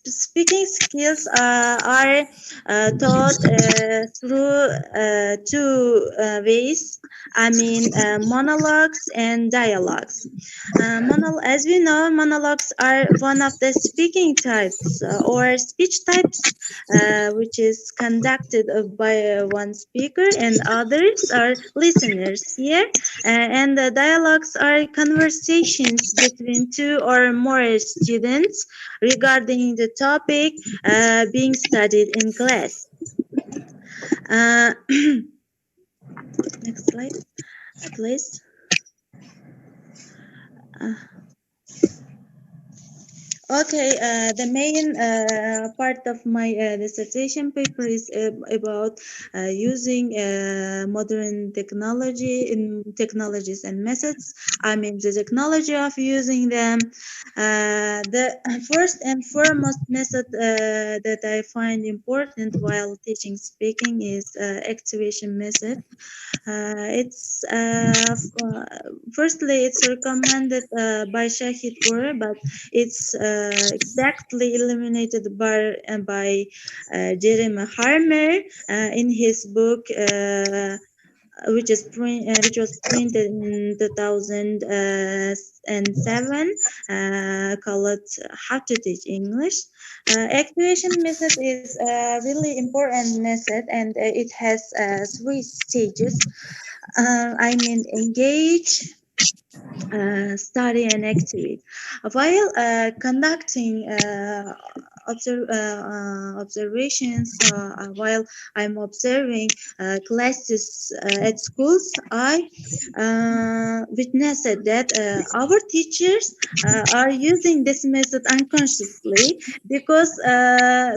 Speaking skills are taught through two ways. I mean, monologues and dialogues. As we know, monologues are one of the speaking types or speech types, which is conducted by one speaker and others are listeners here. And the dialogues are conversations between two or more students regarding the topic being studied in class. Next slide, please. The main part of my dissertation paper is about using modern technologies and methods. I mean the technology of using them. The first and foremost method that I find important while teaching speaking is activation method. It's firstly it's recommended by Shahid Bore, but it's exactly eliminated by Jeremy Harmer in his book which was printed in 2007, called How to Teach English. Activation method is a really important method, and it has 3 stages. I mean, engage, study, and activate. While conducting observations, while I'm observing classes at schools, I witnessed that our teachers are using this method unconsciously, because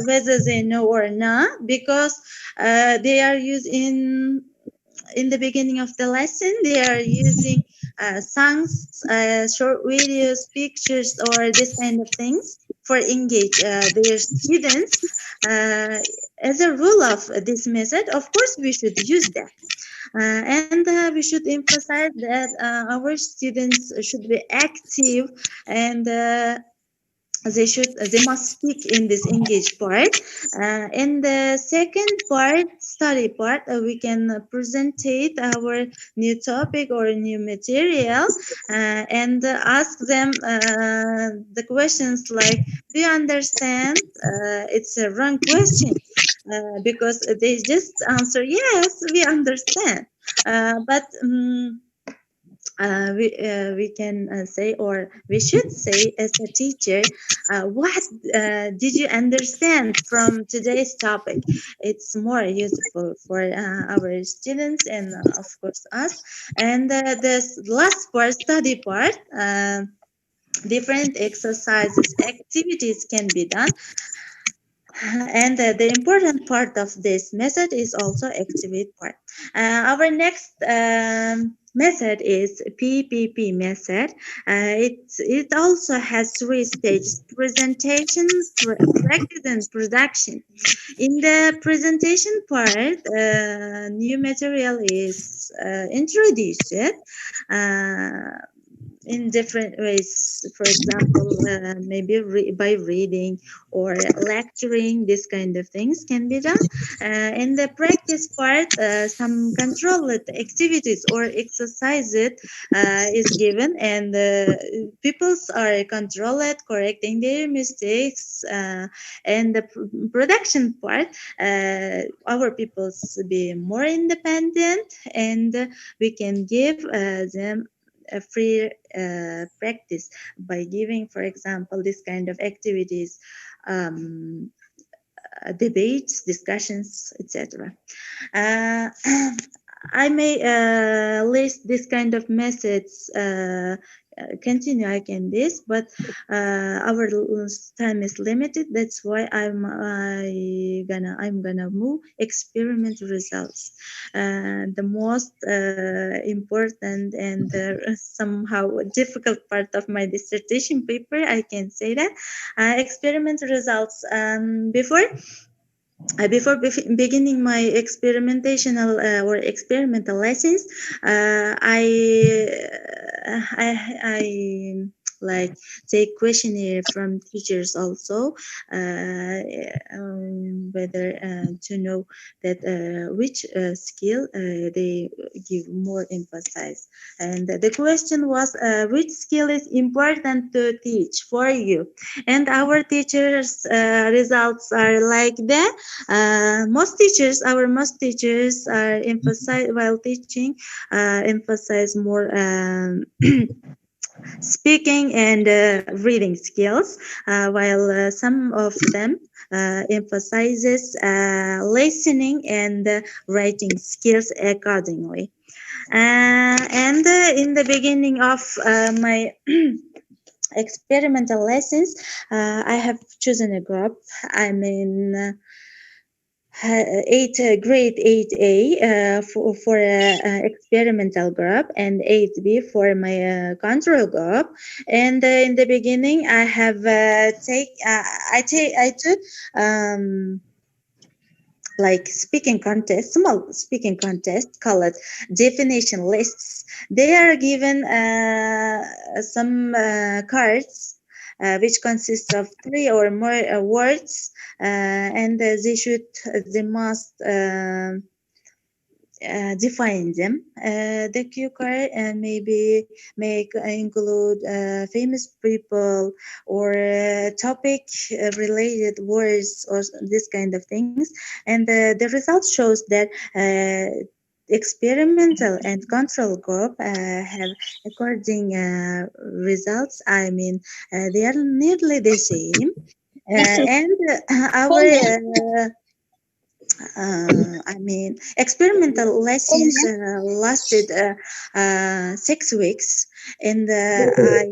whether they know or not, because they are using in the beginning of the lesson, they are using songs, short videos, pictures, or this kind of things for engage their students. As a rule of this method, of course, we should use that. And we should emphasize that our students should be active, and they must speak in this engage part. In the second part, study part, we can presentate our new topic or new material, and ask them the questions like, do you understand? It's a wrong question, because they just answer, yes, we understand. But we can say, or we should say as a teacher, what did you understand from today's topic? It's more useful for our students and of course us. And this last part, study part, different exercises, activities can be done. And the important part of this method is also activate part. Our next method is PPP method. It also has 3 stages: presentation, practice, and production. In the presentation part, new material is introduced in different ways. For example, maybe by reading or lecturing, this kind of things can be done. In the practice part, some controlled activities or exercises is given, and people are controlled, correcting their mistakes. And the production part, our people be more independent, and we can give them a free practice by giving, for example, this kind of activities, debates, discussions, etc. I may list this kind of methods, continue again this, but our time is limited. That's why I'm gonna move experiment results. The most important and somehow difficult part of my dissertation paper, I can say that. Experiment results. Before beginning my experimental or experimental lessons, I like take questionnaire from teachers also, whether to know that which skill they give more emphasis. And the question was, which skill is important to teach for you? And our teachers' results are like that. Most teachers are emphasize while teaching, emphasize more speaking and reading skills, while some of them emphasizes listening and writing skills accordingly. And in the beginning of my experimental lessons, I have chosen a group. I mean, grade 8A for experimental group, and 8B for my control group. And in the beginning, I have I took like speaking contest, small speaking contest called definition lists. They are given some cards which consists of 3 or more words, and they must define them. The cue card maybe include famous people or topic related words or this kind of things, and the result shows that experimental and control group have according results. I mean, they are nearly the same, and our I mean, experimental lessons lasted 6 weeks, and I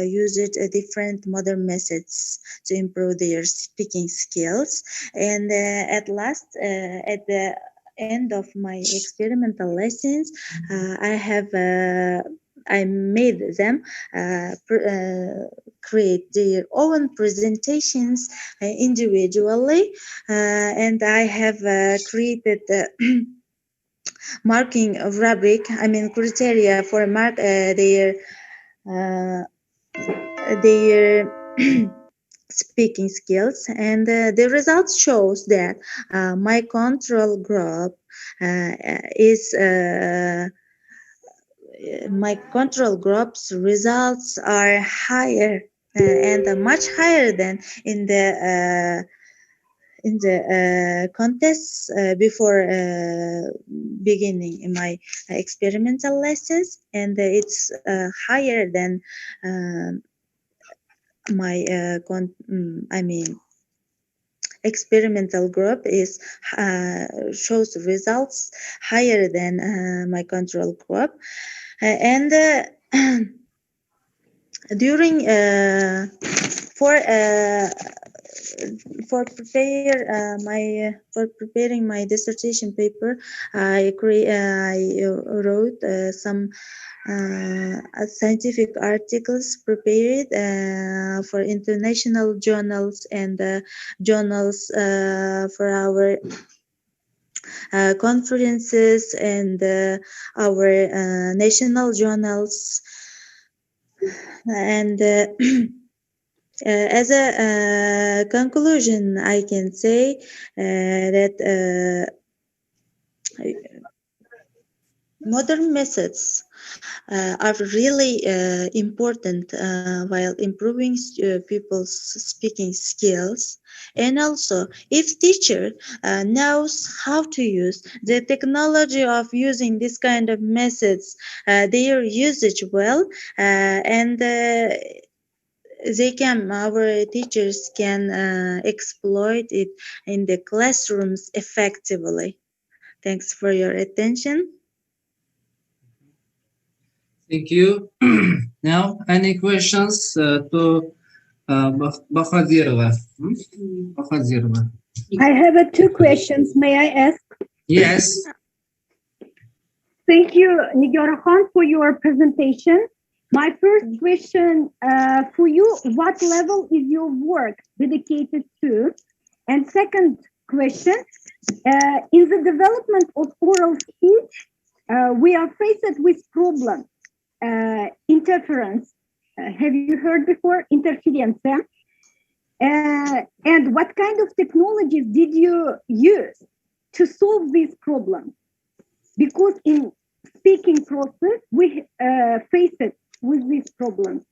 used different modern methods to improve their speaking skills. And at last, at the end of my experimental lessons, I made them create their own presentations individually, and I have created marking rubric, I mean criteria for mark their speaking skills, and the results shows that my control group is my control group's results are higher and much higher than in the contests before beginning in my experimental lessons, and it's higher than my experimental group is shows results higher than my control group, and during for preparing my dissertation paper, I wrote some scientific articles prepared for international journals and journals for our conferences and our national journals, and as a conclusion, I can say that modern methods are really important while improving people's speaking skills. And also, if teacher knows how to use the technology of using this kind of methods, their usage well, and our teachers can exploit it in the classrooms effectively. Thanks for your attention. Thank you. Now, any questions to Bakhadirova? Bakhadirova. I have 2 questions. May I ask? Yes. Thank you, Nigora Khan, for your presentation. My first question for you, what level is your work dedicated to? And second question, in the development of oral speech, we are faced with problems, interference. Have you heard before? Interference. And what kind of technologies did you use to solve these problems? Because in speaking process, we face it with these problems.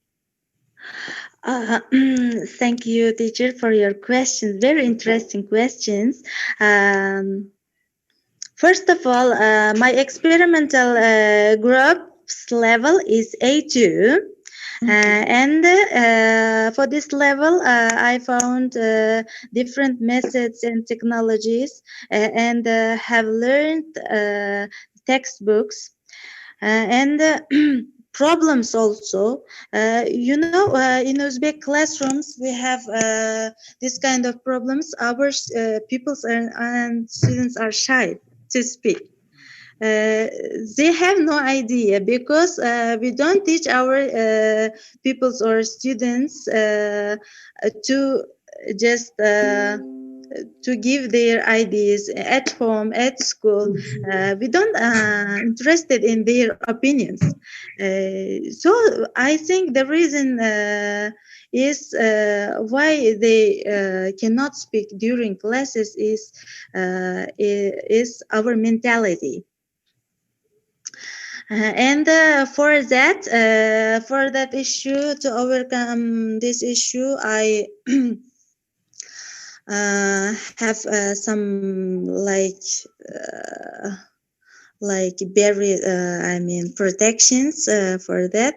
Thank you, teacher, for your questions. Very interesting questions. First of all, my experimental group's level is A2. And for this level, I found different methods and technologies and have learned textbooks and problems also. In Uzbek classrooms, we have this kind of problems. Our pupils and students are shy to speak. They have no idea because we don't teach our pupils or students to just to give their ideas at home, at school. We don't interested in their opinions. So I think the reason is why they cannot speak during classes is our mentality. And for that issue, to overcome this issue, I have some very protections for that.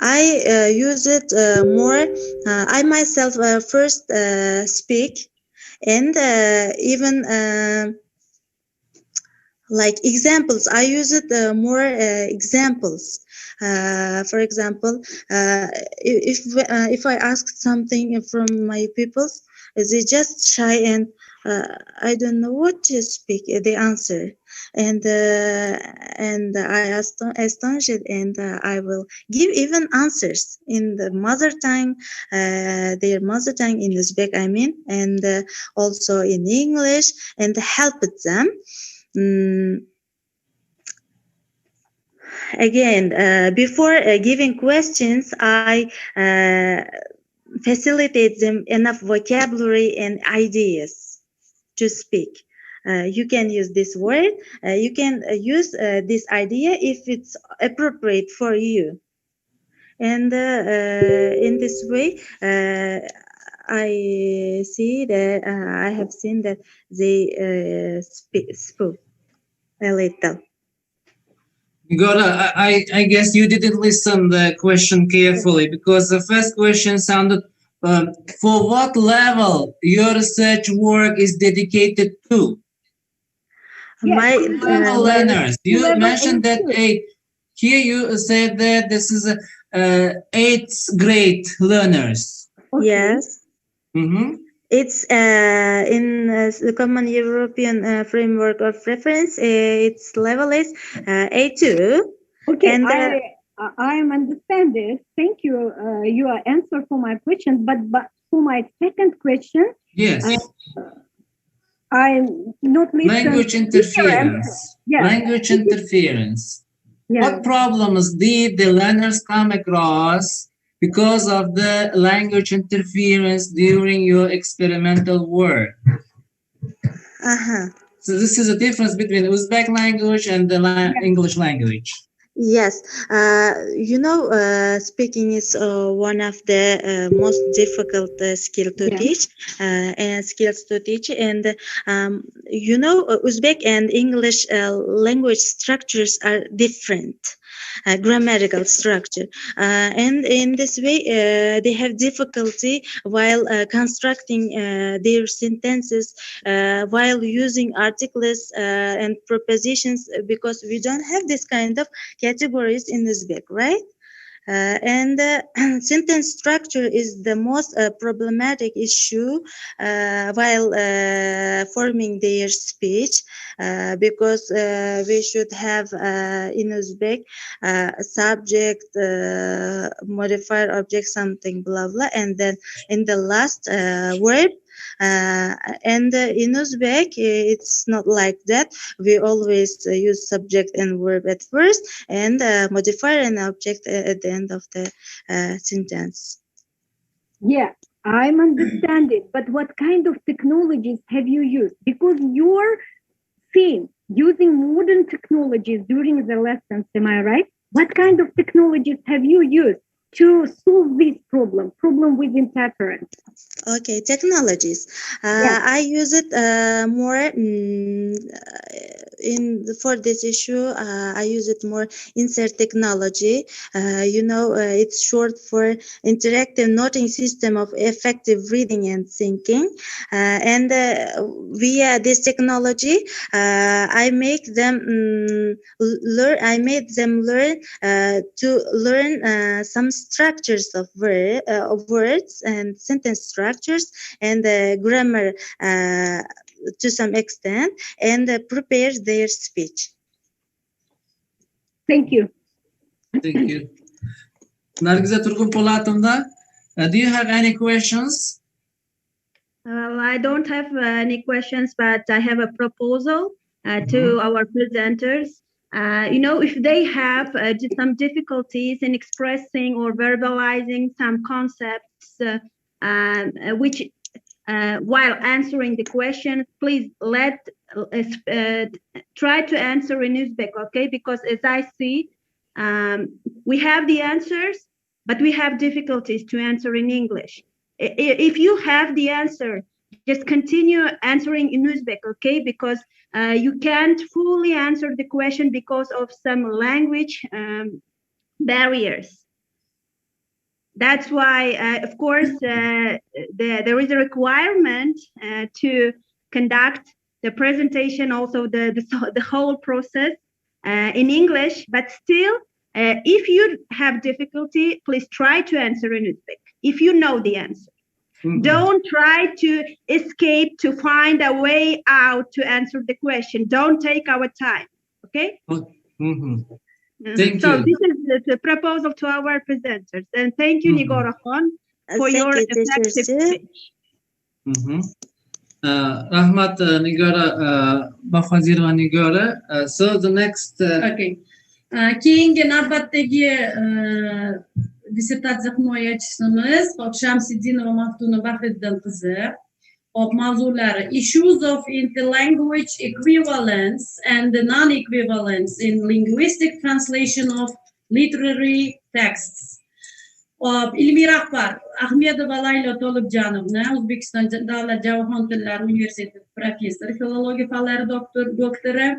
I use it more. I myself first speak, and even like examples. I use it more examples. For example, if I ask something from my peoples, they just shy and I don't know what to speak. They answer, and I astonished, and I will give even answers in the mother tongue, their mother tongue in Uzbek, and also in English, and help them. Again, before giving questions, I facilitate them enough vocabulary and ideas to speak. You can use this word. You can use this idea if it's appropriate for you. And in this way, I see that I have seen that they spoke a little. Gora, I guess you didn't listen the question carefully, because the first question sounded, for what level your research work is dedicated to? My level learners. You mentioned that here you said that this is 8th grade learners. Okay. Yes. Mm-hmm. It's in the Common European Framework of Reference. Its level is A2. Okay, and I understand this. Thank you. Your answer for my question, but for my second question, yes, I'm not listening. Language interference. Yeah. Language interference. Yeah. What problems did the learners come across because of the language interference during your experimental work? So this is a difference between Uzbek language and the English language. Yes, speaking is one of the most difficult skill to teach, and skills to teach. And Uzbek and English language structures are different. Grammatical structure, and in this way they have difficulty while constructing their sentences, while using articles and prepositions, because we don't have this kind of categories in Uzbek, right? And sentence structure is the most problematic issue while forming their speech, because we should have in Uzbek subject, modifier, object, something, blah blah, and then in the last word. And in Uzbek, it's not like that. We always use subject and verb at first, and modifier and object at the end of the sentence. Yeah, I'm understanding. But what kind of technologies have you used? Because you're seeing using modern technologies during the lessons, am I right? What kind of technologies have you used to solve this problem with interference? Okay, technologies. I use it more for this issue. I use it more insert technology. It's short for interactive noting system of effective reading and thinking. And via this technology, I make them learn. I made them learn to learn some structures of words and sentence structures and grammar to some extent, and prepare their speech. Thank you. Thank you. Nargiza Turgun Polatovna, do you have any questions? Well, I don't have any questions, but I have a proposal to our presenters. If they have some difficulties in expressing or verbalizing some concepts, which while answering the question, please let try to answer in Uzbek, okay? Because as I see, we have the answers, but we have difficulties to answer in English. If you have the answer, just continue answering in Uzbek, okay? Because you can't fully answer the question because of some language barriers. That's why, of course, there is a requirement to conduct the presentation, also the whole process in English. But still, if you have difficulty, please try to answer in Uzbek if you know the answer. Don't try to escape to find a way out to answer the question. Don't take our time, okay? Thank so you. this is the proposal to our presenters. And thank you, Nigora Khan, for Thank your you, teachers, effective too. speech. Rahmat Nigora Bahozirova Nigora. So the next Okay. Keyingi navbatdagi dissertatsiya himoyachisimiz Shamsiddinova Maftuna Bahriddin qizi. Mavzulari issues of interlanguage equivalence and non-equivalence in linguistic translation of literary texts. Ilmiy rahbar Ahmedova Laylo Tolibjanovna, O'zbekiston Davlat Jahon tillari universiteti professori, filologiya fanlari doktori.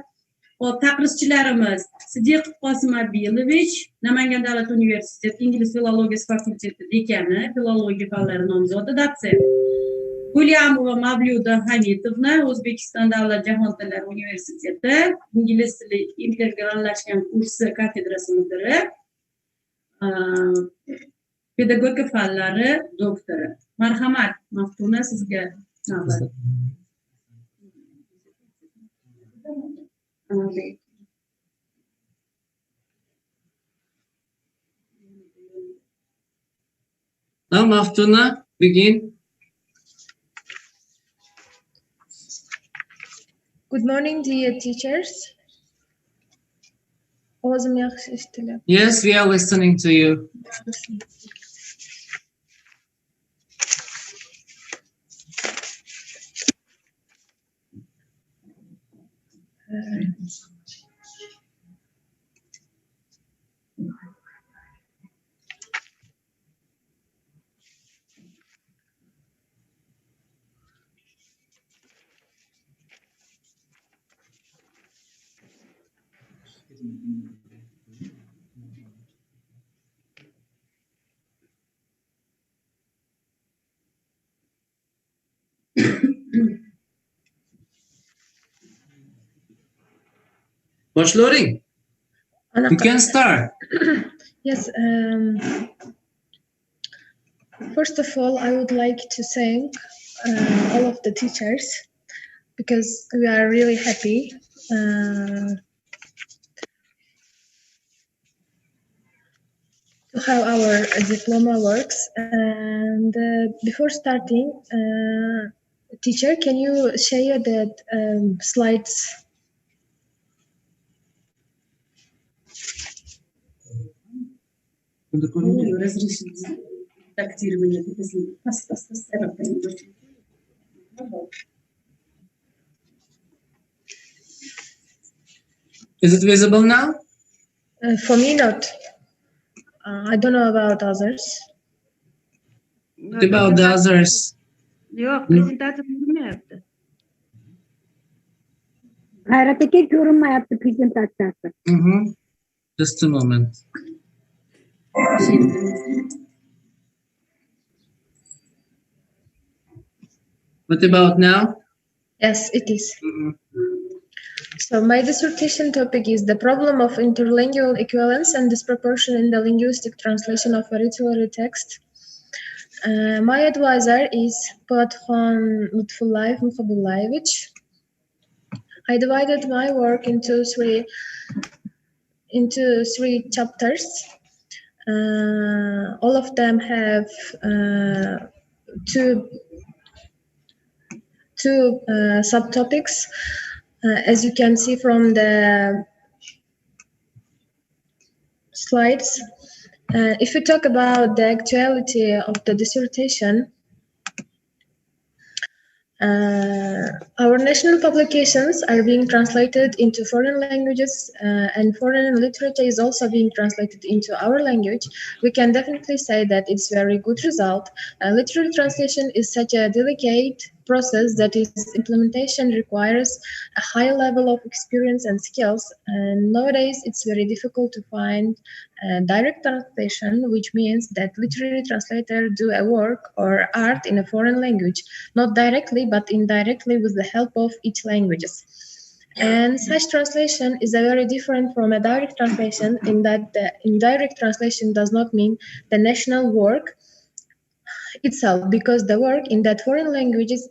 Taqrizchilarimiz Sidiqov Qosim Abilovich, Namangan davlat universiteti ingliz filologiyasi fakulteti dekani, filologiya fanlari nomzodi, dotsent. Gulyamova Mavluda Hamidovna, O'zbekiston davlat jahon tillari universiteti ingliz tili integrallashgan kursi kafedrasi mudiri, pedagogika fanlari doktori. Marhamat, Maftuna, sizga navbat. Now Maftuna, begin. Good morning, dear teachers. Ovozim yaxshi eshitilyapti. Yes, we are listening to you. Boshlovring. You can start. Yes. First of all, I would like to thank all of the teachers because we are really happy to have our diploma works. And before starting, teacher, can you share that slides? Is it visible now? For me, not. I don't know about others. What about the others? Yok, prezentatsiya ko'rinmayapti. G'ayrat aka ko'rinmayapti prezentatsiyasi. Just a moment. What about now? Yes, it is. So my dissertation topic is the problem of interlingual equivalence and disproportion in the linguistic translation of a literary text. My advisor is Polatxon Lutfullayev Mukhabullaevich. I divided my work into three chapters. All of them have two subtopics. As you can see from the slides, if we talk about the actuality of the dissertation, Our national publications are being translated into foreign languages, and foreign literature is also being translated into our language. We can definitely say that it's very good result. Literary translation is such a delicate process that its implementation requires a high level of experience and skills. And nowadays, it's very difficult to find direct translation, which means that literary translators do a work or art in a foreign language, not directly but indirectly with the help of each languages. And such translation is a very different from a direct translation in that the indirect translation does not mean the national work itself, because the work in that foreign language is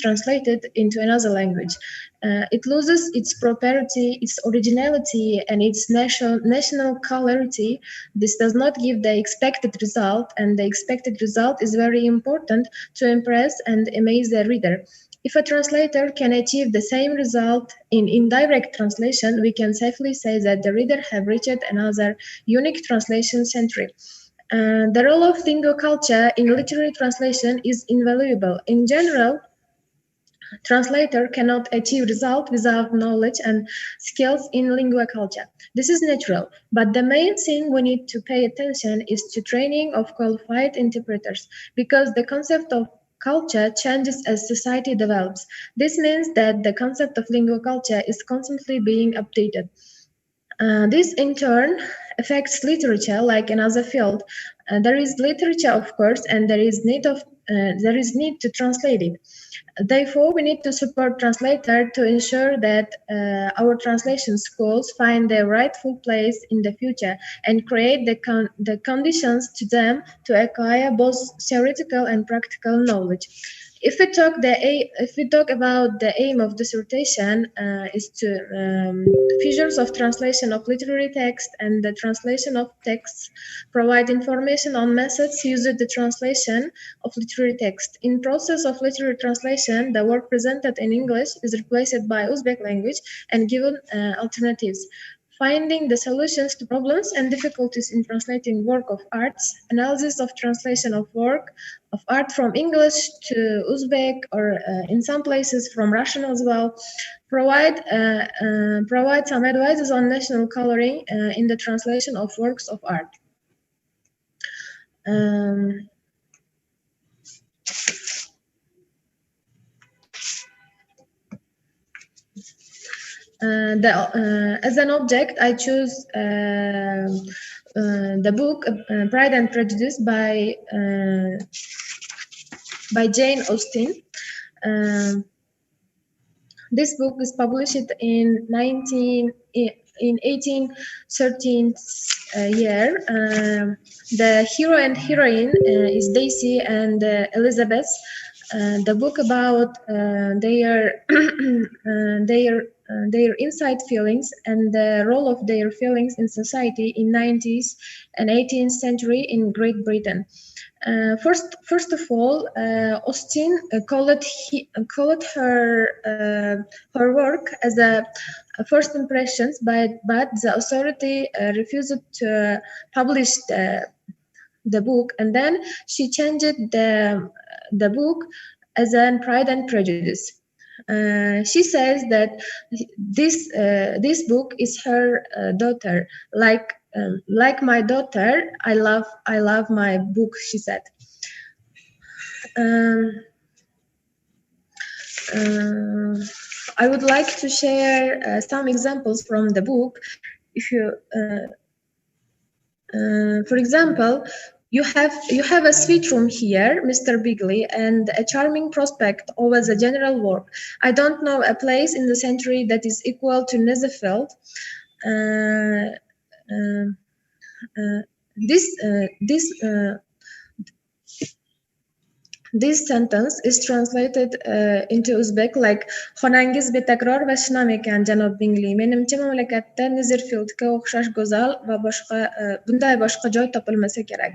translated into another language. It loses its propriety, its originality, and its national colority. This does not give the expected result, and the expected result is very important to impress and amaze the reader. If a translator can achieve the same result in indirect translation, we can safely say that the reader have reached another unique translation century. The role of lingua culture in literary translation is invaluable. In general, translator cannot achieve result without knowledge and skills in lingua culture. This is natural, but the main thing we need to pay attention is to training of qualified interpreters, because the concept of culture changes as society develops. This means that the concept of lingua culture is constantly being updated. This in turn affects literature like another field. There is literature, of course, and there is need to translate it. Therefore, we need to support translator to ensure that our translation schools find their rightful place in the future and create the conditions to them to acquire both theoretical and practical knowledge. If we talk about the aim of dissertation, is to features of translation of literary text and the translation of texts provide information on methods used in the translation of literary text. In process of literary translation, the work presented in English is replaced by Uzbek language and given alternatives. Finding the solutions to problems and difficulties in translating work of arts, analysis of translation of work of art from English to Uzbek, or in some places from Russian as well, provide some advices on national coloring in the translation of works of art. As an object, I choose the book Pride and Prejudice by Jane Austen. This book is published in 1813 year. The hero and heroine is Daisy and Elizabeth. The book about their inside feelings and the role of their feelings in society in 19th and 18th century in Great Britain. First of all, Austen called her work as a first impressions, but the authority refused to publish the book, and then she changed the book as an Pride and Prejudice. She says that this book is her daughter, like my daughter. I love my book, she said. I would like to share some examples from the book. If you, for example, you have a sweet room here, Mr. Bigley, and a charming prospect over the general work. I don't know a place in the century that is equal to Netherfield. This sentence is translated into Uzbek like xonangiz betakror va shinam ekan, janob Bingley. Menimcha mamlakatda Netherfieldga o'xshash go'zal va bunday boshqa joy topilmasa kerak.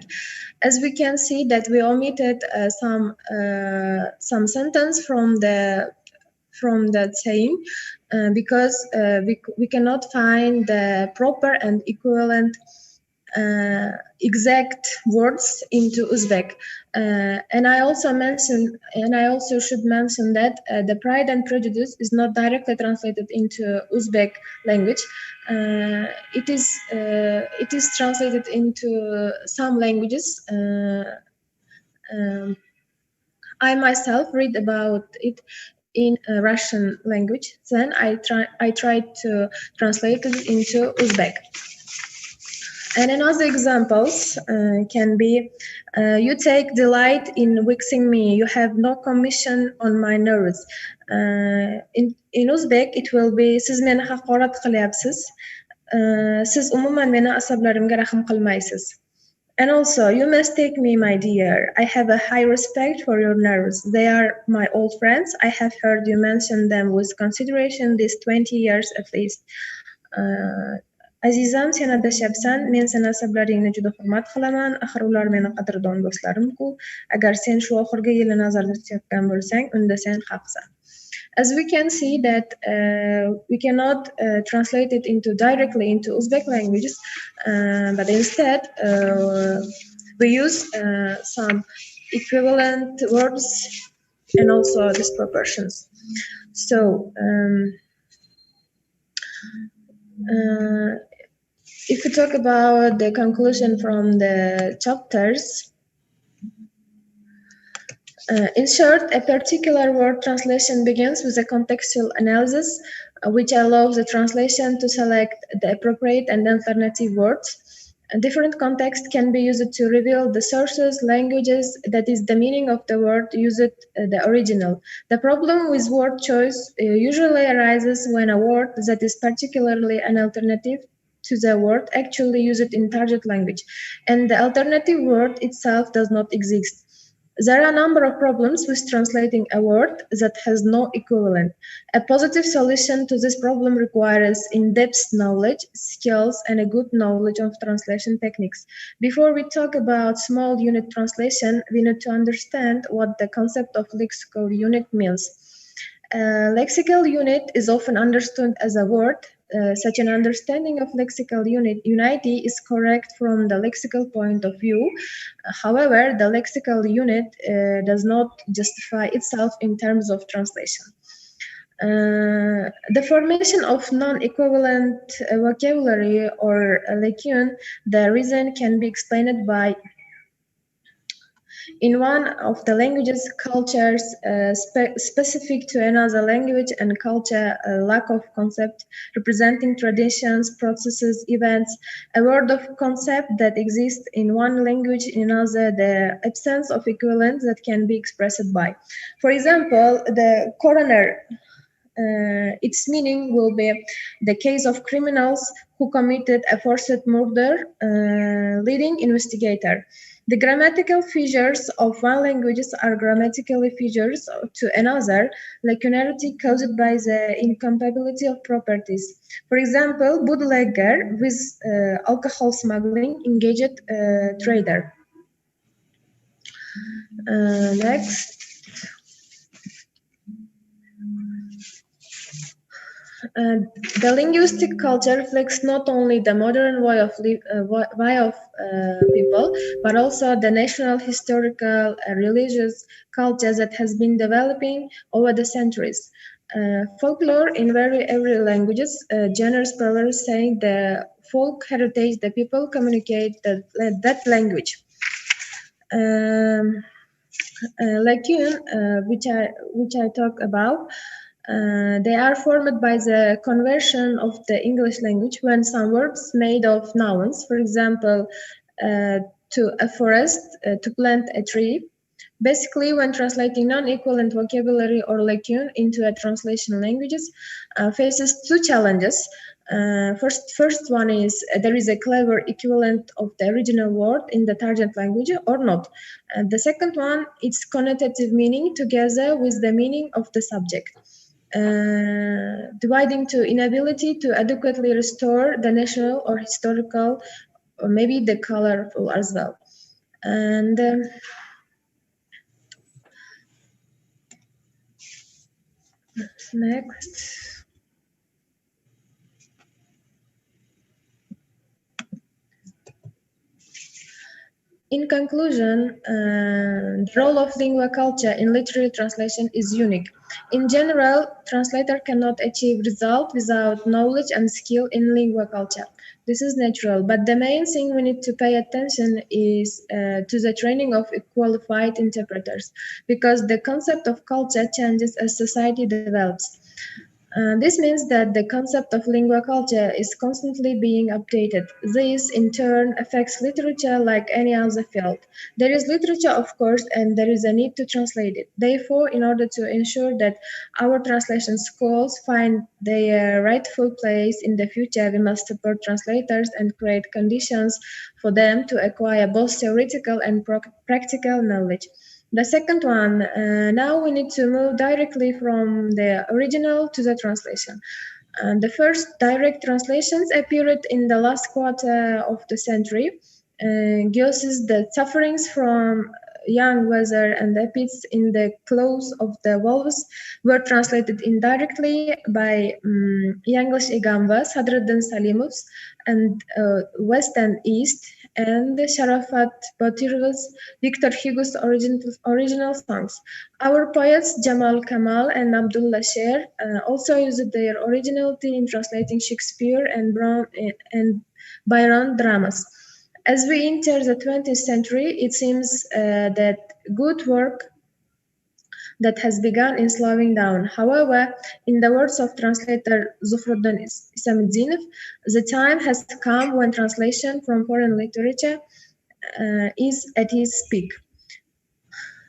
As we can see that we omitted some sentence from that saying because we cannot find the proper and equivalent exact words into Uzbek. And I also should mention that the Pride and Prejudice is not directly translated into Uzbek language. It is translated into some languages. I myself read about it in Russian language. Then I tried to translate it into Uzbek. And another examples can be, you take delight in vexing me. You have no commission on my nerves. In Uzbek, it will be, siz meni haqorat qilyapsiz. Siz umuman meni asablarimga rahm qilmaysiz. And also, you mistake me, my dear. I have a high respect for your nerves. They are my old friends. I have heard you mention them with consideration these 20 years at least. Azizam, sen adashyapsan, men seni asablaringni juda hurmat qilaman. Axir ular meni qadrdon do'stlarim-ku. Agar sen shu oxirgi yilni nazarda tutayotgan bo'lsang, unda sen haqsan. As we can see that we cannot translate it directly into Uzbek languages, but instead we use some equivalent words and also these proportions. So if we talk about the conclusion from the chapters, in short, a particular word translation begins with a contextual analysis, which allows the translation to select the appropriate and alternative words. A different context can be used to reveal the sources, languages, that is the meaning of the word used, the original. The problem with word choice usually arises when a word that is particularly an alternative to the word actually used in target language, and the alternative word itself does not exist. There are a number of problems with translating a word that has no equivalent. A positive solution to this problem requires in-depth knowledge, skills, and a good knowledge of translation techniques. Before we talk about small unit translation, we need to understand what the concept of lexical unit means. Lexical unit is often understood as a word. Such an understanding of lexical unity is correct from the lexical point of view. However, the lexical unit does not justify itself in terms of translation. The formation of non-equivalent vocabulary or lacune, the reason can be explained by in one of the languages, cultures specific to another language and culture, lack of concept representing traditions, processes, events, a word of concept that exists in one language, in another, the absence of equivalent that can be expressed by. For example, the coroner, its meaning will be the case of criminals who committed a forced murder, leading investigator. The grammatical features of one language are grammatical features to another, lacunarity caused by the incompatibility of properties. For example, bootlegger with alcohol smuggling engaged trader. Next. The linguistic culture reflects not only the modern way of people, but also the national, historical, religious culture that has been developing over the centuries. Folklore in every languages, general scholars saying the folk heritage, the people communicate that language. Lacune, which I talk about. They are formed by the conversion of the English language when some words made of nouns, for example, to a forest, to plant a tree. Basically, when translating non-equivalent vocabulary or lacune into a translation languages, faces two challenges. First one is there is a clever equivalent of the original word in the target language or not. The second one, it's connotative meaning together with the meaning of the subject. Dividing to inability to adequately restore the national or historical, or maybe the colorful as well. And next. In conclusion, the role of lingua culture in literary translation is unique. In general, translator cannot achieve result without knowledge and skill in lingua culture. This is natural, but the main thing we need to pay attention is to the training of qualified interpreters, because the concept of culture changes as society develops. This means that the concept of lingua culture is constantly being updated. This, in turn, affects literature like any other field. There is literature, of course, and there is a need to translate it. Therefore, in order to ensure that our translation schools find their rightful place in the future, we must support translators and create conditions for them to acquire both theoretical and practical knowledge. The second one, now we need to move directly from the original to the translation. The first direct translations appeared in the last quarter of the century. Gyosis, the sufferings from young weather and epics in the clothes of the wolves were translated indirectly by Yanglish Igamba, Sadruddin Salimovs, and West and East, and Sharafat Batirov's Victor Hugo's original songs. Our poets Jamal Kamal and Abdullah Sher also used their originality in translating Shakespeare and Byron dramas. As we enter the 20th century, it seems that good work that has begun in slowing down. However, in the words of translator Zufruddin Isamuddinov, the time has come when translation from foreign literature is at its peak.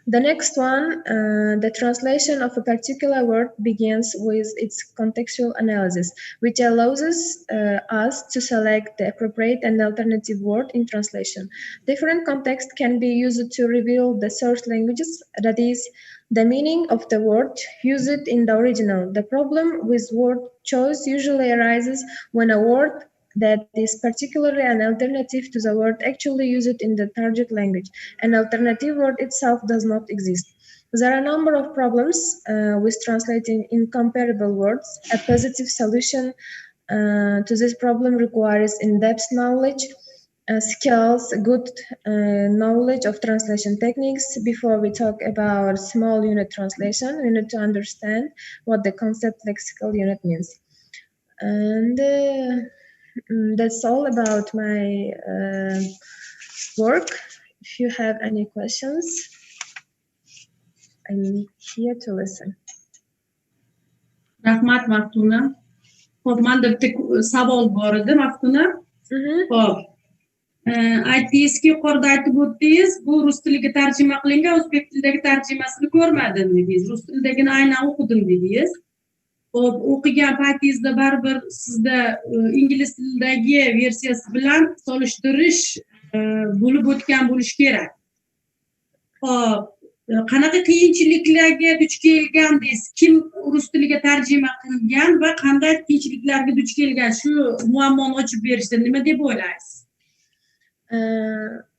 The next one, the translation of a particular word begins with its contextual analysis, which allows us to select the appropriate and alternative word in translation. Different context can be used to reveal the source languages, that is, the meaning of the word used in the original. The problem with word choice usually arises when a word that is particularly an alternative to the word actually used in the target language. An alternative word itself does not exist. There are a number of problems with translating incomparable words. A positive solution to this problem requires in-depth knowledge, skills, good knowledge of translation techniques. Before we talk about small unit translation, we need to understand what the concept lexical unit means. And that's all about my work. If you have any questions, I'm here to listen. Rahmat Maftuna. Xo'p, menda bitta savol bor edi, Maftuna. Xo'p. Aytdingizki, yuqorida aytib o'tdingiz, bu rus tiliga tarjima qilingan, o'zbek tilidagi tarjimasini ko'rmadim dedingiz. Rus tilidagini aynan o'qidim dedingiz. Xo'p, o'qigan paytingizda baribir sizda ingliz tilidagi versiyasi bilan solishtirish bo'lib o'tgan bo'lishi kerak. Xo'p, qanaqa qiyinchiliklarga duch kelgandingiz? Kim rus tiliga tarjima qilgan va qanday qiyinchiliklarga duch kelgan? Shu muammoni ochib berishda nima deb o'ylaysiz?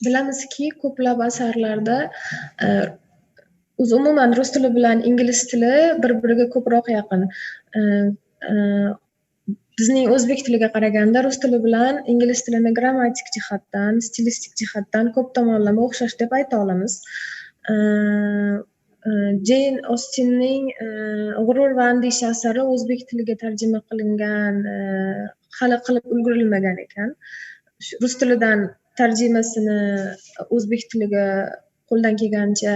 Bilamizki, ko'plab asarlarda umuman rus tili bilan ingliz tili bir-biriga ko'proq yaqin. Bizning o'zbek tiliga qaraganda rus tili bilan ingliz tilini grammatik jihatdan, stilistik jihatdan ko'p tomonlama o'xshash deb ayta olamiz. Jane Austenning G'urur va andisha asari o'zbek tiliga tarjima qilingan, hali qilib ulgurilmagan ekan. Rus tilidan tarjimasini o'zbek tiliga qo'ldan kelgancha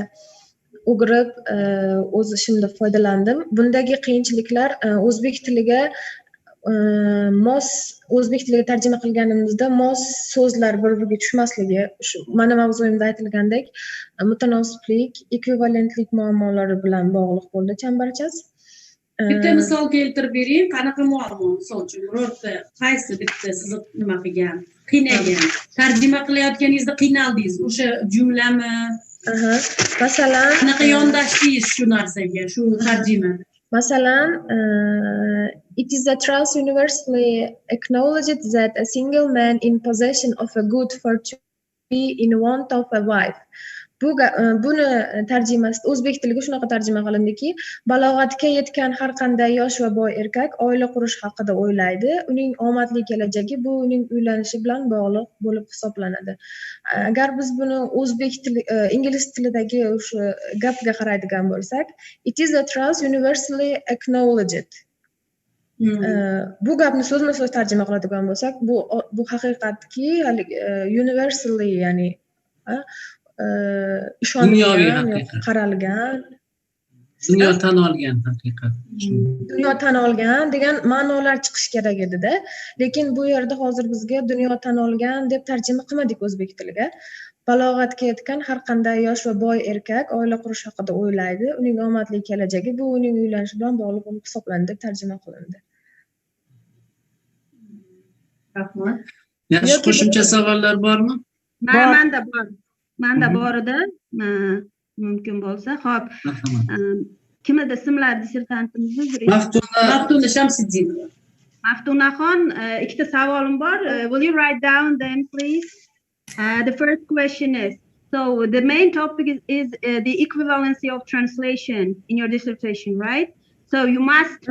o'girib, o'z ishimda foydalandim. Bundagi qiyinchiliklar o'zbek tiliga mos, o'zbek tiliga tarjima qilganimizda mos so'zlar bir-biriga tushmasligi, shu mana mavzuyimda aytilgandek, mutanosiblik, ekvivalentlik muammolari bilan bog'liq bo'ldi chambarchas. Bitta misol keltirib bering, qanaqa muammo? Misol uchun, birorta qaysi bitta sizni nima qilgan, qiynagan, tarjima qilayotganingizda qiynaldingiz, o'sha jumlami? Masalan, qanaqa yondashdingiz shu narsaga, shu tarjimani? Masalan, it is a truth universally acknowledged that a single man in possession of a good fortune be in want of a wife. buni tarjimasida o'zbek tiliga shunaqa tarjima qilindiki, balog'atga yetgan har qanday yosh va boy erkak oila qurish haqida o'ylaydi, uning omadli kelajagi bu uning uylanishi bilan bog'liq bo'lib hisoblanadi. Agar biz buni o'zbek tili, ingliz tilidagi o'sha gapga qaraydigan bo'lsak, it is a trust universally acknowledged. Bu gapni so'zma-so'z tarjima qiladigan bo'lsak, bu haqiqatki universally, ya'ni ishonilgan, qaralgan, dunyo tan olgan haqiqat. Dunyo tan olgan degan ma'nolar chiqish kerak edi-da. Lekin bu yerda hozir bizga dunyo tan olgan deb tarjima qilmadik o'zbek tiliga. Balog'atga yetgan har qanday yosh va boy erkak oila qurish haqida o'ylaydi, uning omadli kelajagi bu uning uylanishi bilan bog'liq bo'lib hisoblanadi deb tarjima qilindi. Rahmat. Yaxshi, qo'shimcha savollar bormi? Manda bor edi. Mumkin bo'lsa, xo'p. Kim edi ismlar dissertantimizni? Maftuna Shamsiddinova. Maftunaxon, ikkita savolim bor. Will you write down them, please? The first question is, so the main topic is the equivalency of translation in your dissertation, right? So you must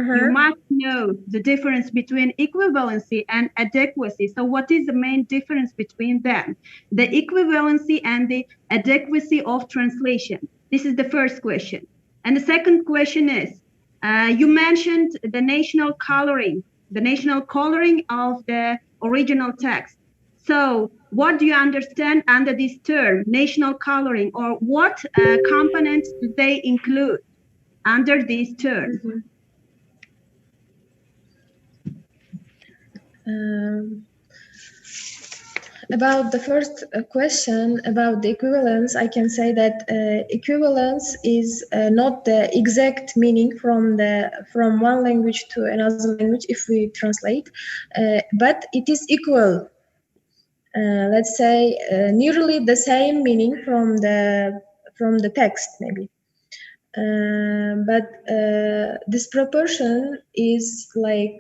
know the difference between equivalency and adequacy. So what is the main difference between them? The equivalency and the adequacy of translation. This is the first question. And the second question is, you mentioned the national coloring of the original text. So what do you understand under this term, national coloring, or what components do they include under this term? About the first question about the equivalence, I can say that equivalence is not the exact meaning from one language to another language if we translate, but it is equal. Let's say nearly the same meaning from the text, maybe. But this proportion is like,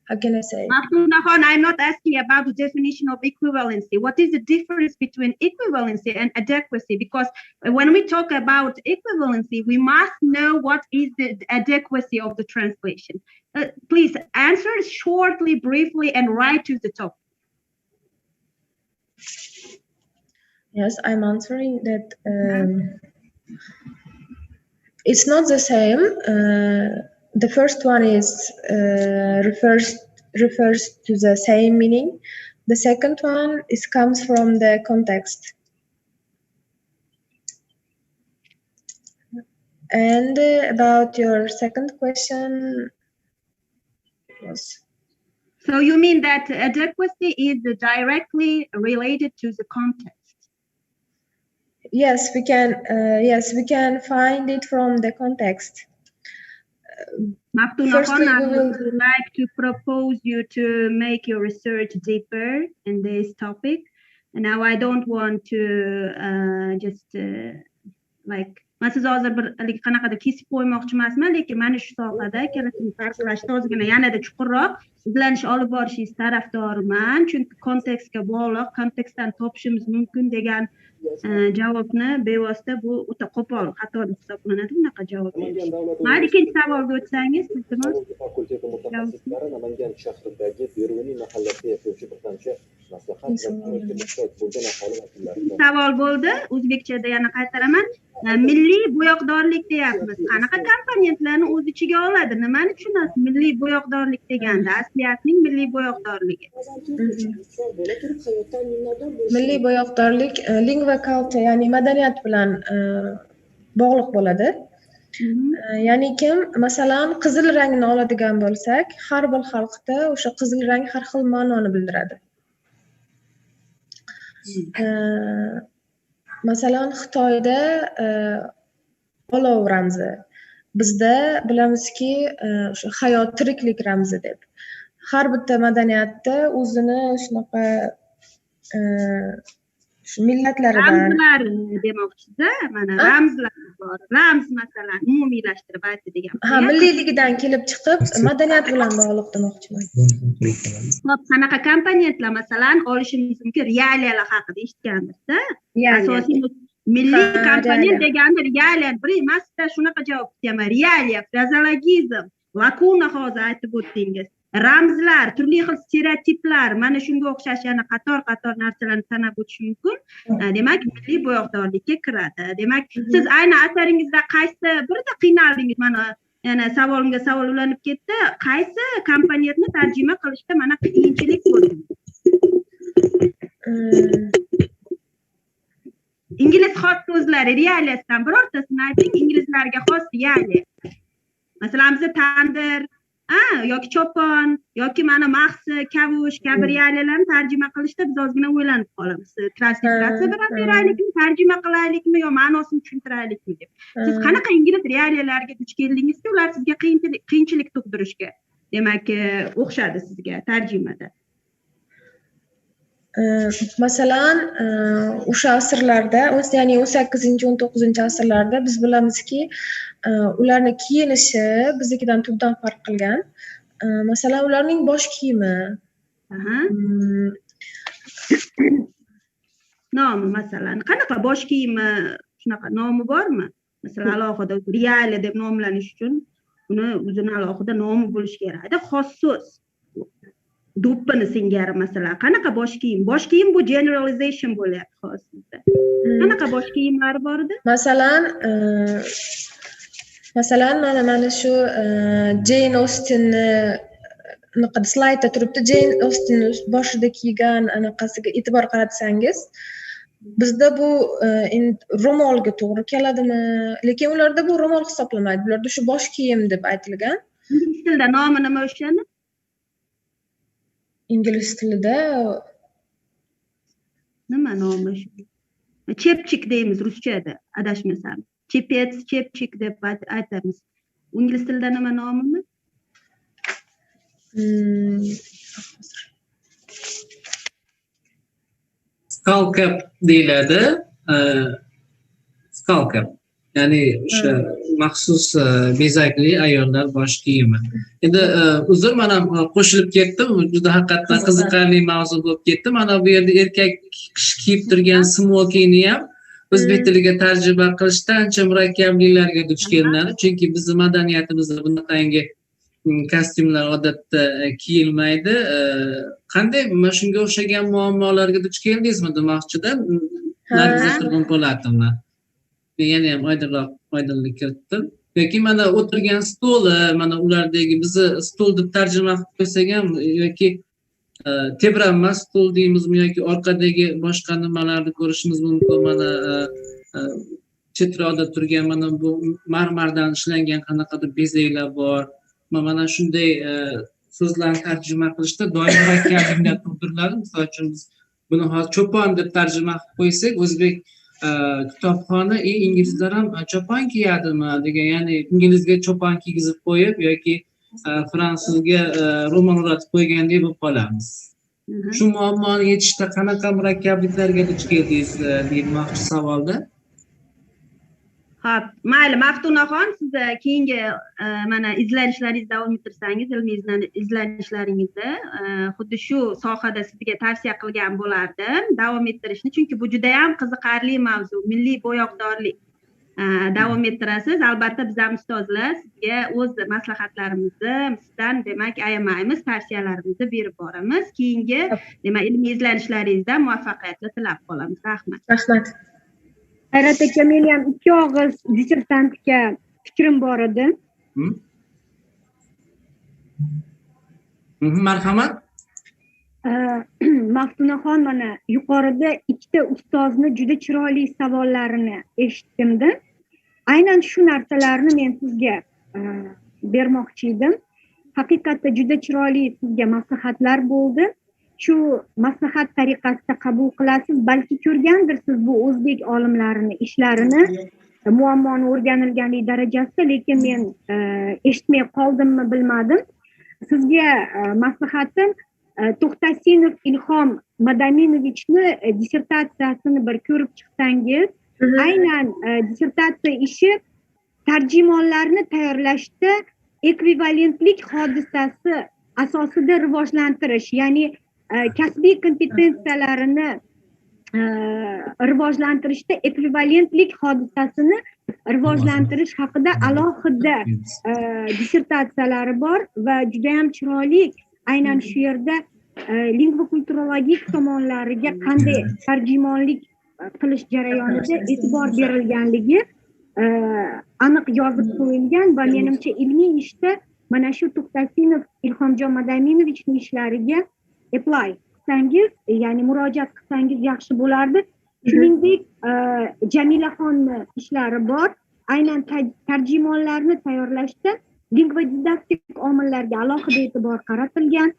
how can I say? I'm not asking about the definition of equivalency. What is the difference between equivalency and adequacy? Because when we talk about equivalency, we must know what is the adequacy of the translation. Please answer shortly, briefly, and right to the topic. Yes, I'm answering that. It's not the same. The first one is refers to the same meaning. The second one comes from the context. And about your second question, yes. So you mean that adequacy is directly related to the context? Yes, we can find it from the context. Firstly, I would like to propose you to make your research deeper in this topic. And now I don't want to just like siz hozir bir qanaqadir kesib qo'ymoqchi emasman, lekin mana shu sohada kerakli farqlashni ozgina yanada chuqurroq izlanish olib borishingiz tarafdoriman, chunki kontekstga bog'liq, kontekstdan topishimiz mumkin degan javobni bevosita bu o'ta qo'pol xato deb hisoblanadi bunaqa javob berish. Mayli, ikkinchi savolga o'tsangiz, iltimos. Fakulteti mutaxassislari Namangan shahridagi Beruniy mahallada yashovchi bir qancha maslahat va muhtoj bo'lgan aholi vakillari. Savol bo'ldi, o'zbekchada yana qaytaraman. Milliy bo'yoqdorlik deyapmiz. Qanaqa komponentlarni o'z ichiga oladi? Nimani tushunasiz milliy bo'yoqdorlik deganda? Asliyatning milliy bo'yoqdorligi. Milliy bo'yoqdorlik lingva culture, ya'ni madaniyat bilan bog'liq bo'ladi. Ya'ni kim, masalan, qizil rangni oladigan bo'lsak, har bir xalqda o'sha qizil rang har xil ma'noni bildiradi. Masalan, Xitoyda olov ramzi, bizda bilamizki o'sha hayot, tiriklik ramzi deb. Har bitta madaniyatda o'zini shu millatlaridan. Ramzlarini demoqchida, mana ramzlar bor. Ramz masalan umumiylashtirib aytdi degan. Ha, milliyligidan kelib chiqib, madaniyat bilan bog'liq demoqchiman. Xo'p, qanaqa komponentlar masalan olishimiz mumkin? Realiyalar haqida eshitgandirsiz-a? Asosiy milliy komponent deganda realiya bir emasda shunaqa javob kutaman. Realiya, frazeologizm, lakuna hozir aytib o'tdingiz. Ramzlar, turli xil stereotiplar, mana shunga o'xshash yana qator narsalarni sanab o'tish mumkin. Demak, milliy bo'yoqdorlikka kiradi. Demak, siz ayni asaringizda qaysi birda qiynaldingiz? Mana yana savolimga savol ulanib ketdi. Qaysi komponentni tarjima qilishda mana qiyinchilik bo'ldi? İngiliz xos so'zlari realiyasidan birortasini ayting, inglizlarga xos realiya. Masalan, bizda tandir, yoki cho'pon, yoki mana mahsi, kavush kabi realiyalarni tarjima qilishda biz ozgina o'ylanib qolamiz. Transliteratsiya bilan beraylikmi, tarjima qilaylikmi yo ma'nosini tushuntiraylikmi deb. Siz qanaqa ingliz realiyalariga duch keldingizki, ular sizga qiyinchilik tug'dirishga, demak, o'xshadi sizga tarjimada? Masalan, o'sha asrlarda, ya'ni 18-19 asrlarda biz bilamizki, ularning kiyinishi biznikidan tubdan farq qilgan. Masalan, ularning bosh kiyimi, nomi masalan, qanaqa bosh kiyimi shunaqa nomi bormi? Masalan, alohida realiya deb nomlanish uchun uni o'zini alohida nomi bo'lishi kerak. Xos so'z. Do'ppini singari masalan, qanaqa bosh kiyim? Bosh kiyim bu generalization bo'lyapti hozirda. Qanaqa bosh kiyimlar bor edi? Masalan, mana shu Jane Austenni slaydda turibdi. Jane Austen boshida kiygan anaqasiga e'tibor qaratsangiz, bizda bu ro'molga to'g'ri keladimi? Lekin ularda bu ro'mol hisoblanmaydi. Bularda shu bosh kiyim deb aytilgan. Ingliz tilida nomi nima o'shani? İngiliz tilida nima nomi shu? Chepchik deymiz ruschada, adashmasam. Chepets, chepchik deb aytamiz. Ingliz tilida nima nomimi? Skull cap deyiladi. Skull cap. Ya'ni o'sha maxsus bezakli ayollar bosh kiyimi. Endi uzr, men ham qo'shilib ketdim. Juda haqiqatdan qiziqarli mavzu bo'lib ketdi. Mana bu yerda erkak kishi kiyib turgan smokingni ham o'zbek tiliga tarjima qilishda ancha murakkabliklarga duch kelinadi. Chunki bizning madaniyatimizda bunaqangi kostyumlar odatda kiyilmaydi. Qanday mana shunga o'xshagan muammolarga duch keldingizmi demoqchidan? Nargiza Turg'unpo'latovna. Yana ham oydinlik kiritdim. Yoki mana o'tirgan stoli, mana ulardagi bizni stol deb tarjima qilib qo'ysak ham yoki tebranma stol deymizmi yoki orqadagi boshqa nimalarni ko'rishimiz mumkin. Mana chetroqda turgan mana bu marmardan ishlangan qanaqadir bezaklar bor. Mana shunday so'zlarni tarjima qilishda doim murakkabliklar tug'diriladi. Misol uchun biz buni hozir cho'pon deb tarjima qilib qo'ysak, o'zbek kitobxoni inglizlar ham chopon kiyadimi degan, ya'ni inglizga chopon kiygizib qo'yib yoki fransuzga ro'mol o'ratib qo'ygandek bo'lib qolamiz. Shu muammoni yechishda qanaqa murakkabliklarga duch keldingiz demoqchi savolda. Xo'p, mayli, Maftunaxon, siz keyingi mana izlanishlaringizni davom ettirsangiz, ilmiy izlanishlaringizda xuddi shu sohada sizga tavsiya qilgan bo'lardim davom ettirishni, chunki bu juda ham qiziqarli mavzu, milliy bo'yoqdorlik. Davom ettirasiz. Albatta biz ham ustozlar sizga o'z maslahatlarimizni sizdan demak ayamaymiz, tavsiyalarimizni berib boramiz. Keyingi demak ilmiy izlanishlaringizda muvaffaqiyatli tilab qolamiz. Rahmat. Rahmat. Hayrat aka, men ham 2 og'iz dissertantga fikrim bor edi. Marhamat. Maftunaxon, mana yuqorida 2 ustozni juda chiroyli savollarini eshitdim-da. Aynan shu narsalarni men sizga bermoqchi edim. Haqiqatda juda chiroyli sizga maslahatlar bo'ldi. Shu maslahat tariqasida qabul qilasiz. Balki ko'rgandirsiz bu o'zbek olimlarini ishlarini, muammoni o'rganilganlik darajasida, lekin men eshitmay qoldimmi bilmadim. Sizga maslahatim To'xtasinov Ilhom Madaminovichni dissertatsiyasini bir ko'rib chiqsangiz, aynan dissertatsiya ishi tarjimonlarni tayyorlashda ekvivalentlik hodisasi asosida rivojlantirish, ya'ni kasbiy kompetensiyalarini rivojlantirishda ekvivalentlik hodisasini rivojlantirish haqida alohida dissertatsiyalari bor va juda ham chiroyli. Aynan shu yerda lingvokulturologik tomonlariga qanday tarjimonlik qilish jarayonida e'tibor berilganligi aniq yozib qo'yilgan va menimcha ilmiy ishda mana shu To'xtasinov Ilhomjon Madaminovichning ishlariga apply qilsangiz, ya'ni murojaat qilsangiz yaxshi bo'lardi. Shuningdek, Jamilaxonni ishlari bor. Aynan tarjimonlarni tayyorlashda lingvodidaktik omillarga alohida e'tibor qaratilgan,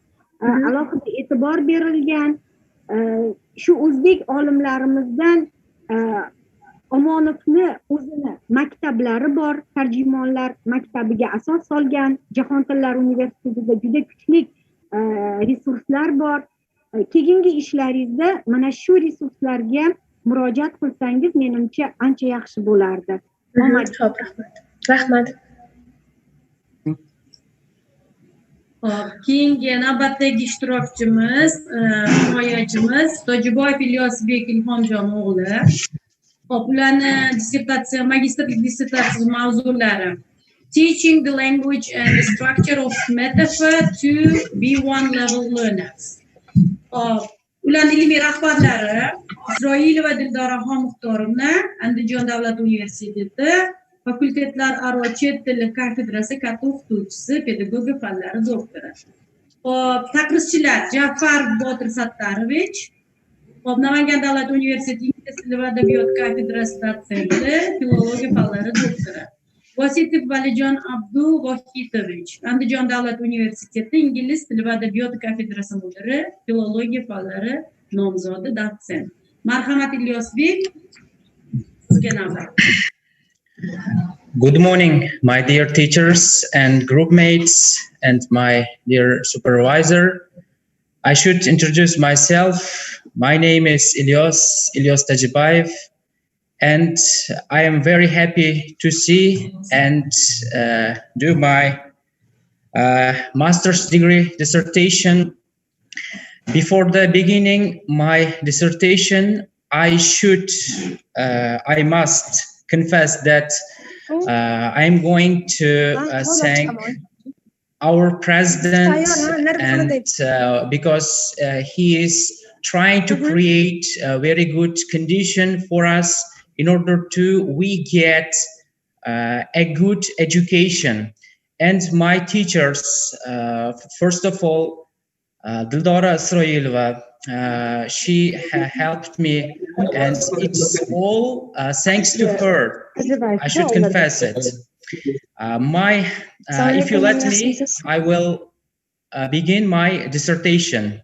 alohida e'tibor berilgan. Shu o'zbek olimlarimizdan Omonovni o'zini maktablari bor, tarjimonlar maktabiga asos solgan, Jahon tillari universitetida juda kuchli resurslar bor. Keyingi ishlaringizda mana shu resurslarga murojaat qilsangiz, menimcha ancha yaxshi bo'lardi. Xo'p, rahmat. Hop, keyingi navbatdagi ishtirokchimiz, himoyachimiz Tojiboyev Ilyosbek Ilhomjon o'g'li. Hop, ularni magistrlik dissertatsiya mavzulari: Teaching the language and the structure of metaphor to B1 level learners. Hop, ularning ilmiy rahbarlari Isroilova Dildoraxon Muxtorovna, Andijon davlat universiteti fakultetlararo chet tili kafedrasi katta o'qituvchisi, pedagogika fanlari doktori. Hop, taqrizchilar Jafar Botir Sattarovich, hop, Namangan davlat universiteti ingliz tili va adabiyot kafedrasi dotsenti, filologiya fanlari doktori. Vositov Valijon Abduvohidovich, Andijon davlat universiteti ingliz tili va adabiyot kafedrasi mudiri, filologiya fanlari nomzodi, dotsent. Marhamat Ilyosbek, sizga navbat. Good morning, my dear teachers and group mates and my dear supervisor. I should introduce myself. My name is Ilyos Tajibayev, and I am very happy to see and do my master's degree dissertation. Before the beginning my dissertation, I must confess that I am going to thank our president, and because he is trying to create a very good condition for us in order to we get a good education. And my teachers, first of all, Dildora Isroilova, she helped me, and it's all thanks to her. I should confess it. If you let me, I will begin my dissertation.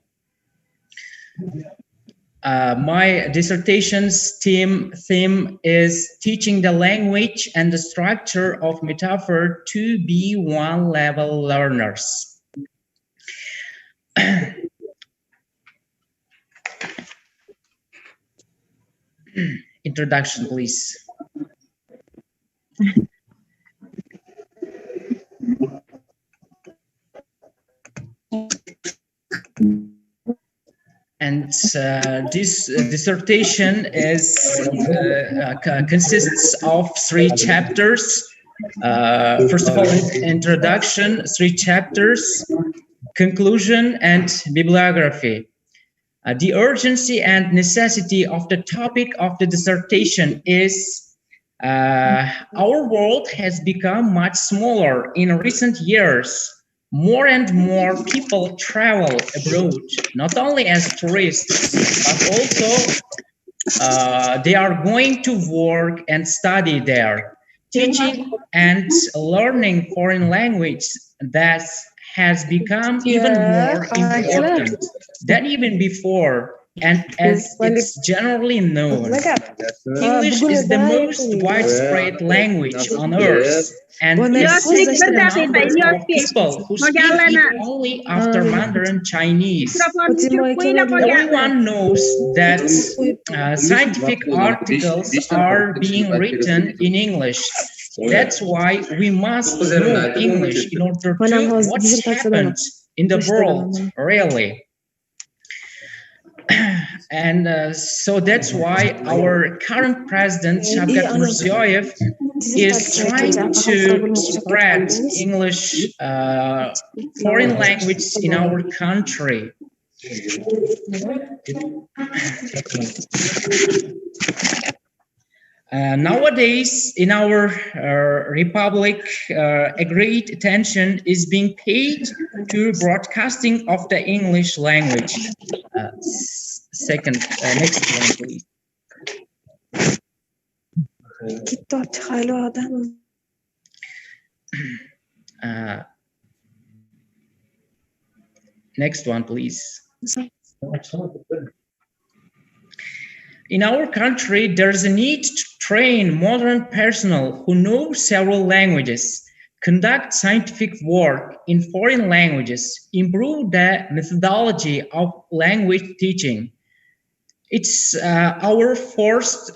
My dissertation's theme is teaching the language and the structure of metaphor to B1 level learners. Introduction, please. And this dissertation consists of 3 chapters. First of all, introduction, 3 chapters, conclusion, and bibliography. The urgency and necessity of the topic of the dissertation is our world has become much smaller in recent years. More and more people travel abroad, not only as tourists, but also they are going to work and study there. Teaching and learning foreign language that has become even more important than even before, And as it's generally known, English is the most widespread language on earth, and a significant number of people who speak it only after Mandarin Chinese. Everyone knows that scientific articles are being written in English. That's why we must know English in order to what's happened in the world, really. And so that's why our current president, Shavkat Mirziyoyev, is trying to spread English foreign language in our country. Nowadays, in our republic, a great attention is being paid to broadcasting of the English language. Next one, please. Next one, please. In our country, there's a need to train modern personnel who know several languages, conduct scientific work in foreign languages, improve the methodology of language teaching. It's our first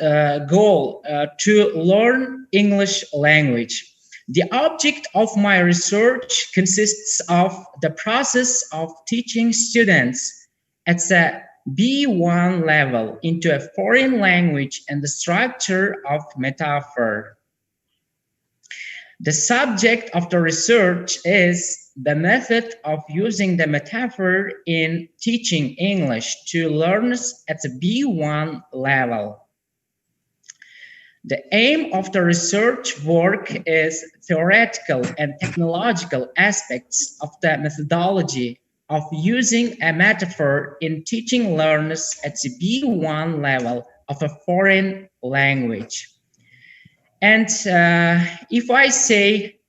goal to learn English language. The object of my research consists of the process of teaching students at the B1 level into a foreign language and the structure of metaphor. The subject of the research is the method of using the metaphor in teaching English to learners at the B1 level. The aim of the research work is theoretical and technological aspects of the methodology of using a metaphor in teaching learners at the B1 level of a foreign language. And if I say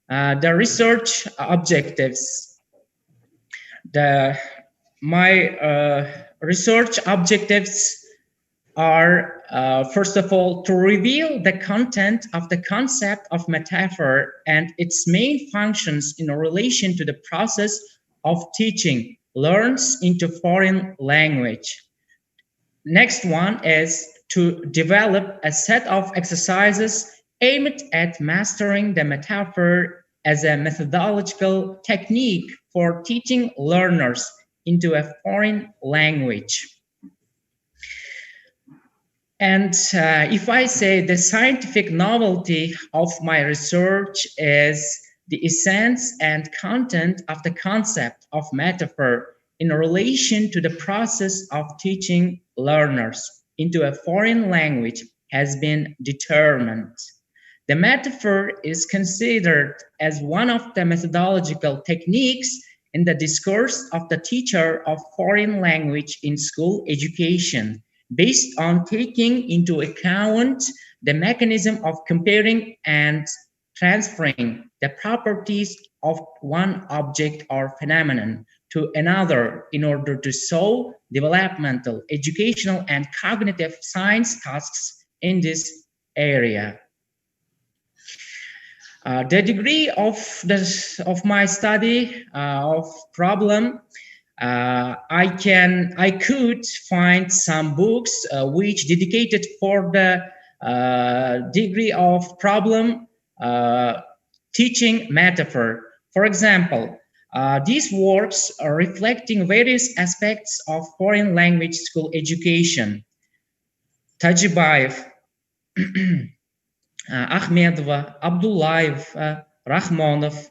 the research objectives, my research objectives are, first of all, to reveal the content of the concept of metaphor and its main functions in relation to the process of teaching learners into foreign language. Next one is to develop a set of exercises aimed at mastering the metaphor as a methodological technique for teaching learners into a foreign language. And if I say the scientific novelty of my research is the essence and content of the concept of metaphor in relation to the process of teaching learners into a foreign language has been determined. The metaphor is considered as one of the methodological techniques in the discourse of the teacher of foreign language in school education, based on taking into account the mechanism of comparing and transferring the properties of one object or phenomenon to another in order to solve developmental, educational, and cognitive science tasks in this area. The degree of my study of problem, I could find some books which dedicated for the degree of problem teaching metaphor. For example, these works are reflecting various aspects of foreign language school education. Tajibayev, Akhmedova, Abdullayev, Rahmonov,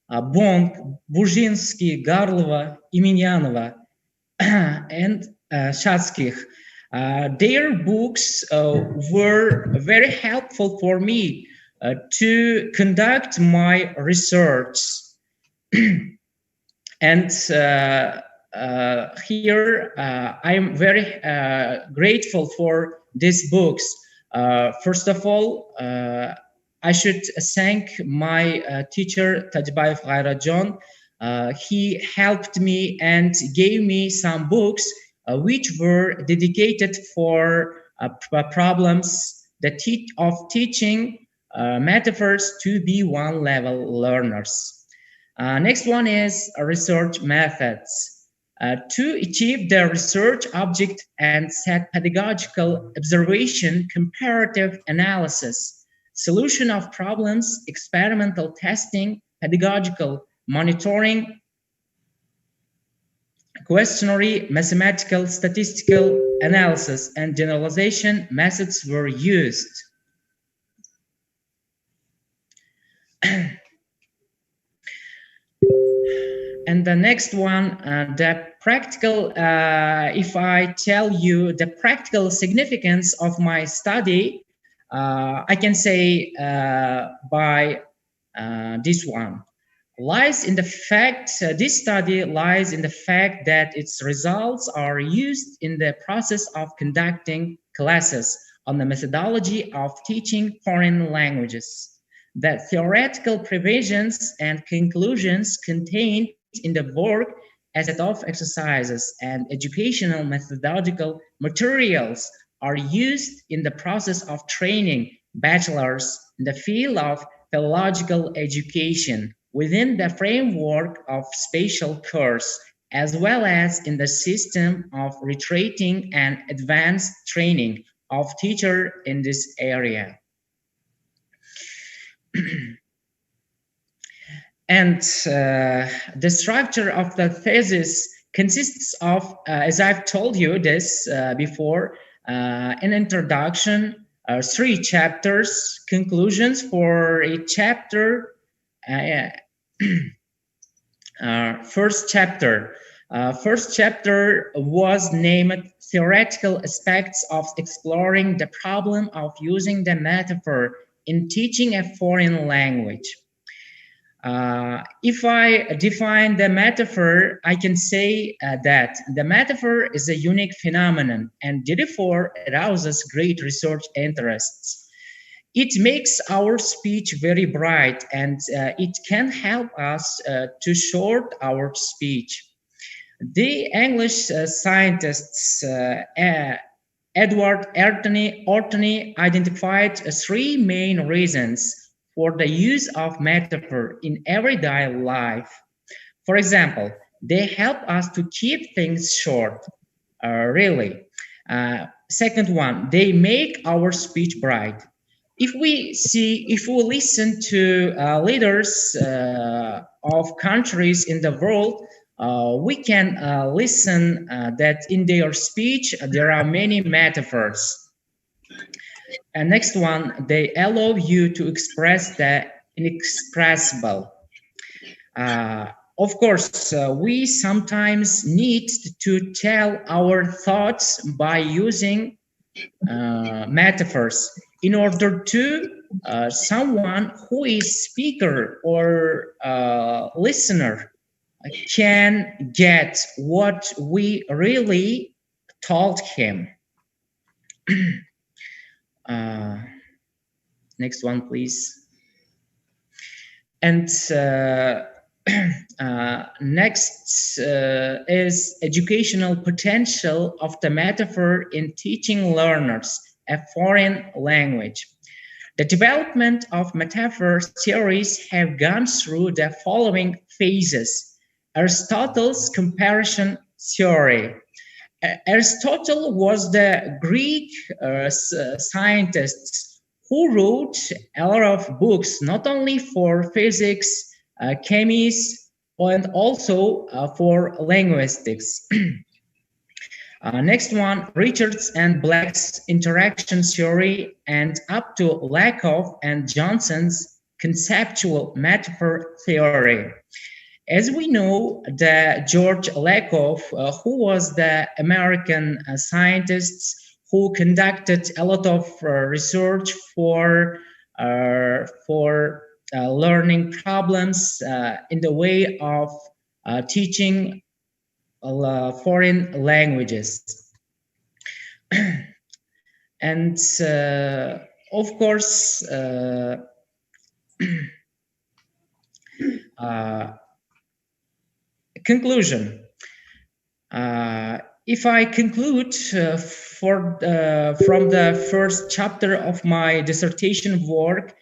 Bong, Buzhinsky, Garlova, Iminyanova, and Shatskih. Their books were very helpful for me to conduct my research. And here I am very grateful for these books. First of all, I should thank my teacher, Tajibayev Ghairajon. He helped me and gave me some books which were dedicated for problems of teaching metaphors to B1 level learners. Next one is research methods. To achieve the research object and set pedagogical observation, comparative analysis, solution of problems, experimental testing, pedagogical monitoring, questionnaire, mathematical, statistical analysis, and generalization methods were used. And the next one, the practical, if I tell you the practical significance of my study, I can say by this one. Lies in the fact, this study lies in the fact that its results are used in the process of conducting classes on the methodology of teaching foreign languages. The theoretical provisions and conclusions contained in the work as a set of exercises and educational methodological materials are used in the process of training bachelors in the field of philological education within the framework of special course, as well as in the system of retraining and advanced training of teachers in this area. And the structure of the thesis consists of, as I've told you this before, an introduction, 3 chapters, conclusions for a chapter, first chapter. First chapter was named Theoretical Aspects of Exploring the Problem of Using the Metaphor in Teaching a Foreign Language. If I define the metaphor, I can say that the metaphor is a unique phenomenon and therefore arouses great research interests. It makes our speech very bright and it can help us to short our speech. The English scientists Edward Ortney identified 3 main reasons for the use of metaphor in everyday life. For example, they help us to keep things short, really. Second one, they make our speech bright. If we listen to leaders of countries in the world, we can listen that in their speech there are many metaphors. And next one, they allow you to express the inexpressible. Of course, we sometimes need to tell our thoughts by using metaphors in order to someone who is speaker or listener can get what we really told him. Next one, please. And next is educational potential of the metaphor in teaching learners a foreign language. The development of metaphor theories have gone through the following phases. Aristotle's comparison theory. Aristotle was the Greek scientist who wrote a lot of books, not only for physics, chemistry, and also for linguistics. Next one, Richards and Black's interaction theory, and up to Lakoff and Johnson's conceptual metaphor theory. As we know, the George Lakoff, who was the American scientist who conducted a lot of research for learning problems in the way of teaching foreign languages. And of course, conclusion. If I conclude from the first chapter of my dissertation work,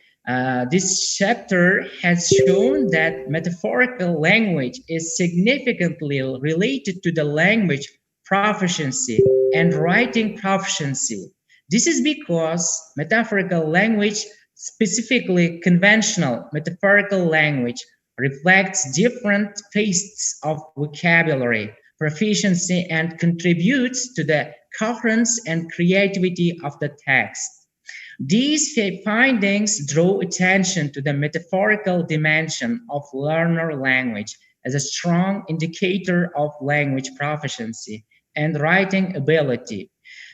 this chapter has shown that metaphorical language is significantly related to the language proficiency and writing proficiency. This is because metaphorical language, specifically conventional metaphorical language, reflects different tastes of vocabulary, proficiency, and contributes to the coherence and creativity of the text. These findings draw attention to the metaphorical dimension of learner language as a strong indicator of language proficiency and writing ability.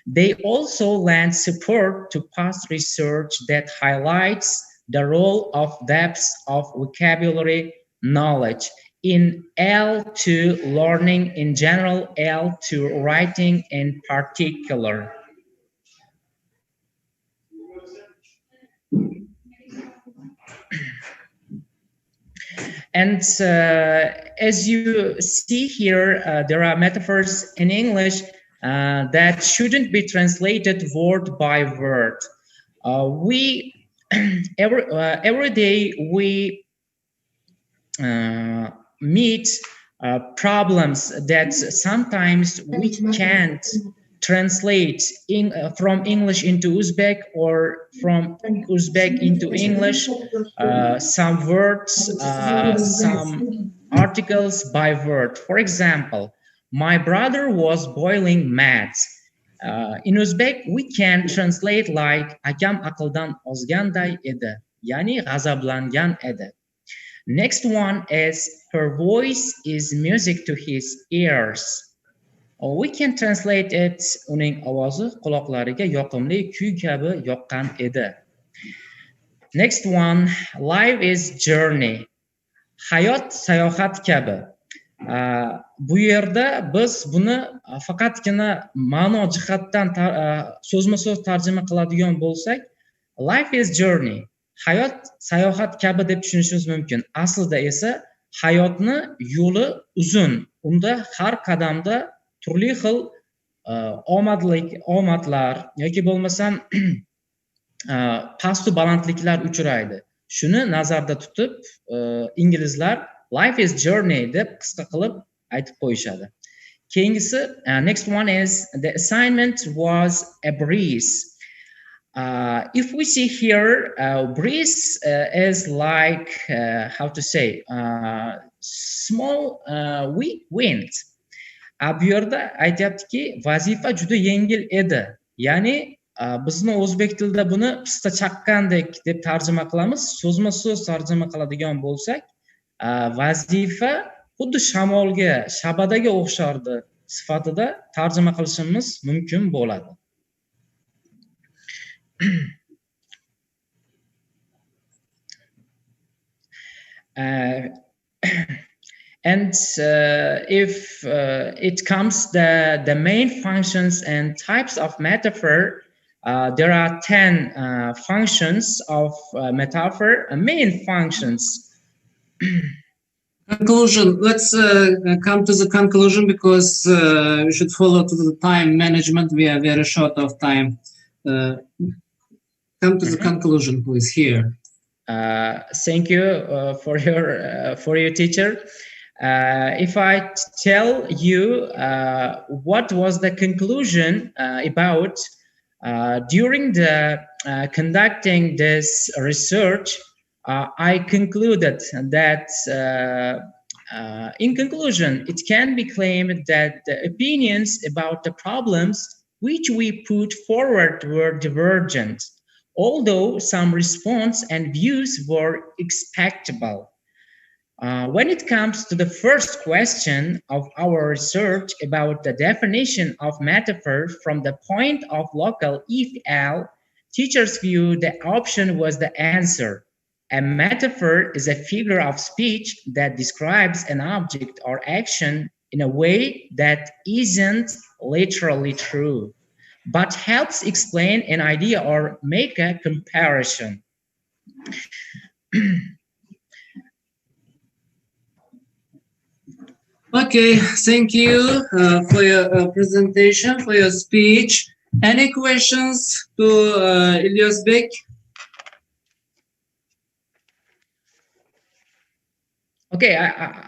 They also lend support to past research that highlights the role of depth of vocabulary knowledge in L2 learning in general, L2 writing in particular. And as you see here, there are metaphors in English that shouldn't be translated word by word. Every day we meet problems that sometimes we can't translate from English into Uzbek or from Uzbek into English, some words, some articles by word. For example, my brother was boiling mad. In Uzbek, we can translate like akam aqldan ozganday edi, yani g'azablangan edi. Next one is her voice is music to his ears. Or we can translate it uning ovozi quloqlariga yoqimli kuy kabi yoqqan edi. Next one, life is journey. Hayot sayohat kabi. Bu yerda biz buni faqatgina ma'no jihatdan so'zma-so'z tarjima qiladigan bo'lsak, life is journey. Hayot sayohat kabi deb tushunishimiz mumkin. Aslida esa hayotni yo'li uzun. Unda har qadamda turli xil omadlar yoki bo'lmasam pastu balandliklar uchraydi. Shuni nazarda tutib inglizlar life is journey deb qisqa qilib aytib qo'yishadi. Keyingisi, next one is the assignment was a breeze. If we see here, breeze is like how to say small weak wind. Bu yerda aytyaptiki, vazifa juda yengil edi. Ya'ni bizni o'zbek tilida buni pista chaqqandek deb tarjima qilamiz. So'zma-so'z tarjima qiladigan bo'lsak, vazifa xuddi shamolga, shabadaga o'xshardi sifatida tarjima qilishimiz mumkin bo'ladi. And if it comes the main functions and types of metaphor, there are 10 functions of metaphor, main functions. Conclusion. Let's come to the conclusion because we should follow to the time management. We are very short of time. Come to the conclusion, please. Here. Thank you for your teacher. If I tell you what was the conclusion about during the conducting this research, I concluded that in conclusion, it can be claimed that the opinions about the problems which we put forward were divergent, although some response and views were expectable. When it comes to the first question of our research about the definition of metaphor from the point of local if-al, teachers' view, the option was the answer. A metaphor is a figure of speech that describes an object or action in a way that isn't literally true, but helps explain an idea or make a comparison. Okay, thank you for your presentation, for your speech. Any questions to Ilyas Bek? Okay,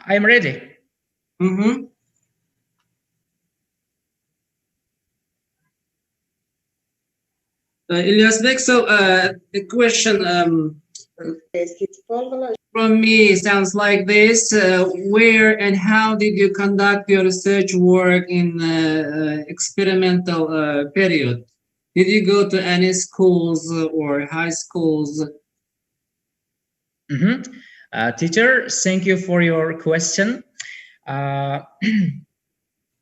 I'm ready. Mm-hmm. Ilyas Bek, so the question from me sounds like this. Where and how did you conduct your research work in experimental period? Did you go to any schools or high schools? Teacher, thank you for your question.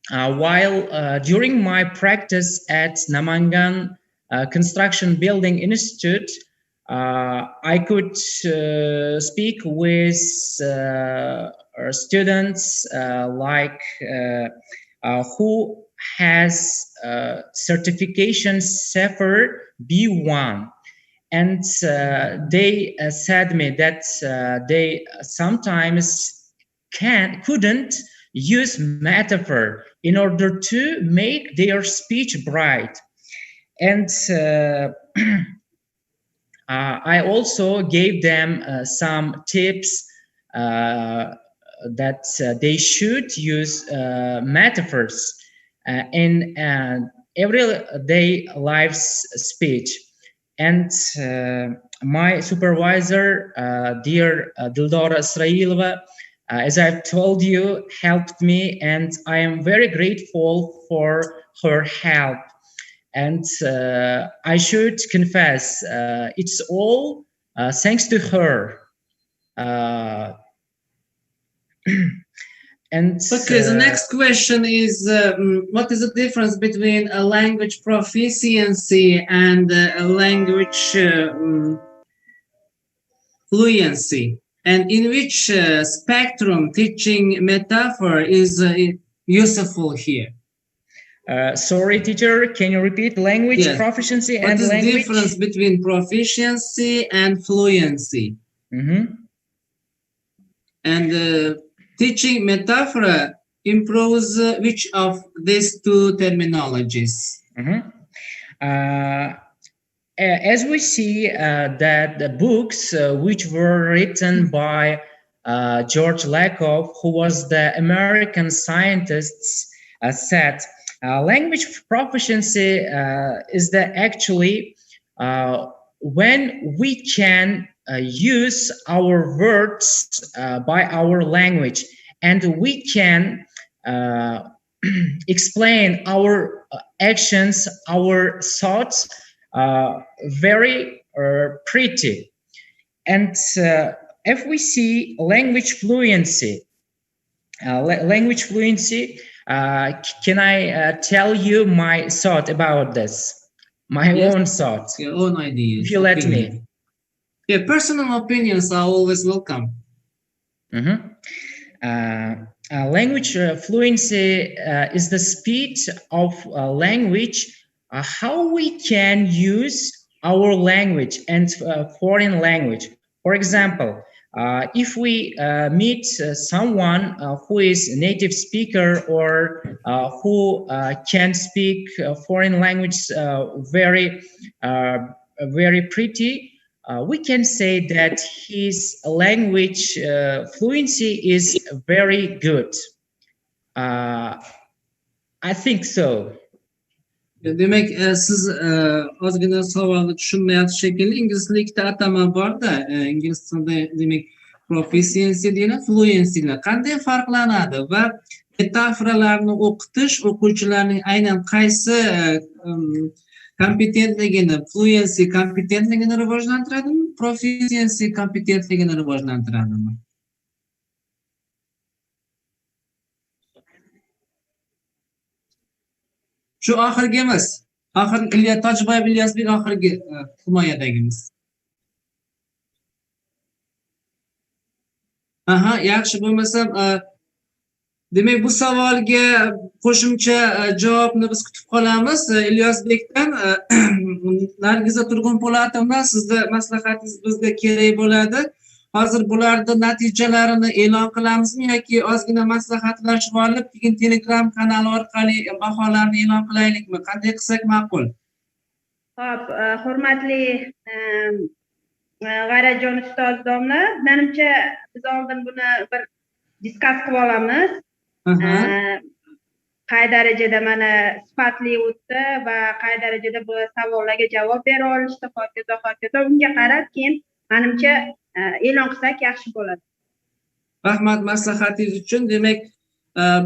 While during my practice at Namangan Construction Building Institute, I could speak with students who has certification SEFR B1, and they said me that they sometimes couldn't use metaphor in order to make their speech bright. And I also gave them some tips that they should use metaphors in everyday life's speech. And my supervisor, dear Dildora Israilova, as I've told you, helped me, and I am very grateful for her help. And I should confess, it's all thanks to her. And okay, the next question is, what is the difference between a language proficiency and a language fluency? And in which spectrum teaching metaphor is useful here? Sorry, teacher, can you repeat language proficiency and language? What is the difference between proficiency and fluency? And teaching metaphor improves which of these two terminologies? As we see that the books which were written by George Lakoff, who was the American scientist, said language proficiency is the actually when we can use our words by our language, and we can explain our actions, our thoughts very pretty. And if we see language fluency, can I tell you my thought about this? My own thought. Your own ideas. If you let me. Yeah, personal opinions are always welcome. Language fluency is the speed of language, how we can use our language and foreign language. For example, if we meet someone who is a native speaker or who can speak foreign language very pretty, we can say that his language fluency is very good. I think so. Demek siz ozgina savolni tushunmayapsiz shekilli. Inglizlikda atama bor-da, ingliz tilida demak proficiency deyiladi, fluency deyiladi. Qanday farqlanadi va metaforalarni o'qitish o'quvchilarning aynan qaysi kompetentligini, fluency kompetentligini rivojlantiradimi, proficiency kompetentligini rivojlantiradimi? Shu oxirgi emas. Oxirgi Ilyas Tojiboyev Ilyasbek oxirgi himoyadagimiz. Aha, yaxshi bo'lmasam, demak bu savolga qo'shimcha javobni biz kutib qolamiz Ilyasbekdan. Nargiza Turg'unpo'latovna, sizning maslahatingiz bizga kerak bo'ladi. hozir bularni natijalarini e'lon qilamizmi yoki ozgina maslahatlashib olib, keyin Telegram kanali orqali baholarni e'lon qilaylikmi? Qanday qilsak ma'qul? Hop, hurmatli G'ayratjon ustoz domla, menimcha biz oldin buni bir diskas qilib olamiz. Qay darajada mana sifatli o'tdi va qay darajada bu savollarga javob bera olishdi, hokazo unga qarab keyin menimcha e'lon qilsak yaxshi bo'ladi. Rahmat maslahatingiz uchun. Demak,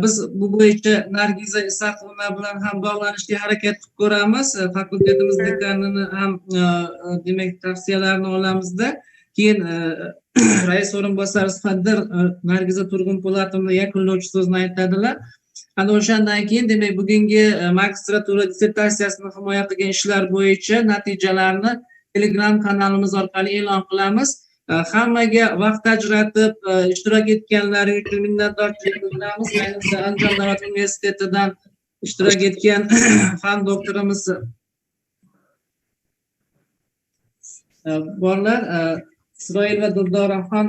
biz bu bo'yicha Nargiza Isaqova bilan ham bog'lanishga harakat qilib ko'ramiz. Fakultetimiz dekanini ham demak tavsiyalarini olamizda. Keyin rais o'rinbosari sifatida Nargiza Turg'unpo'latovna yakunlovchi so'zni aytadilar. Ana o'shandan keyin demak bugungi magistratura dissertatsiyasini himoya qilgan ishlar bo'yicha natijalarni Telegram kanalimiz orqali e'lon qilamiz. Hammaga vaqt ajratib ishtirok etganlari uchun minnatdorchilik bildiramiz. Ayniqsa Andijon davlat universitetidan ishtirok etgan fan doktorimiz borlar. Isroil va Durdoraxon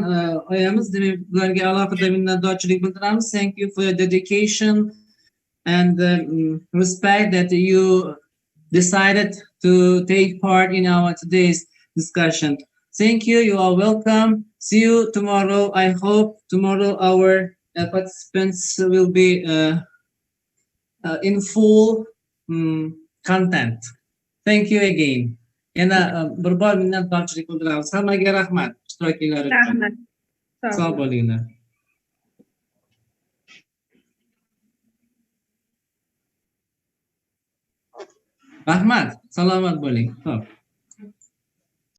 oyamiz, demak ularga alohida minnatdorchilik bildiramiz. Thank you for your dedication and respect that you decided to take part in our today's discussion. Thank you. You are welcome. See you tomorrow. I hope tomorrow our participants will be in full content. Thank you again. Yana bir bor minnatdorchilik bildiramiz. Hammaga rahmat ishtirokinglar uchun. Rahmat. Sog' bo'linglar. Rahmat. Salomat bo'ling. Xo'p.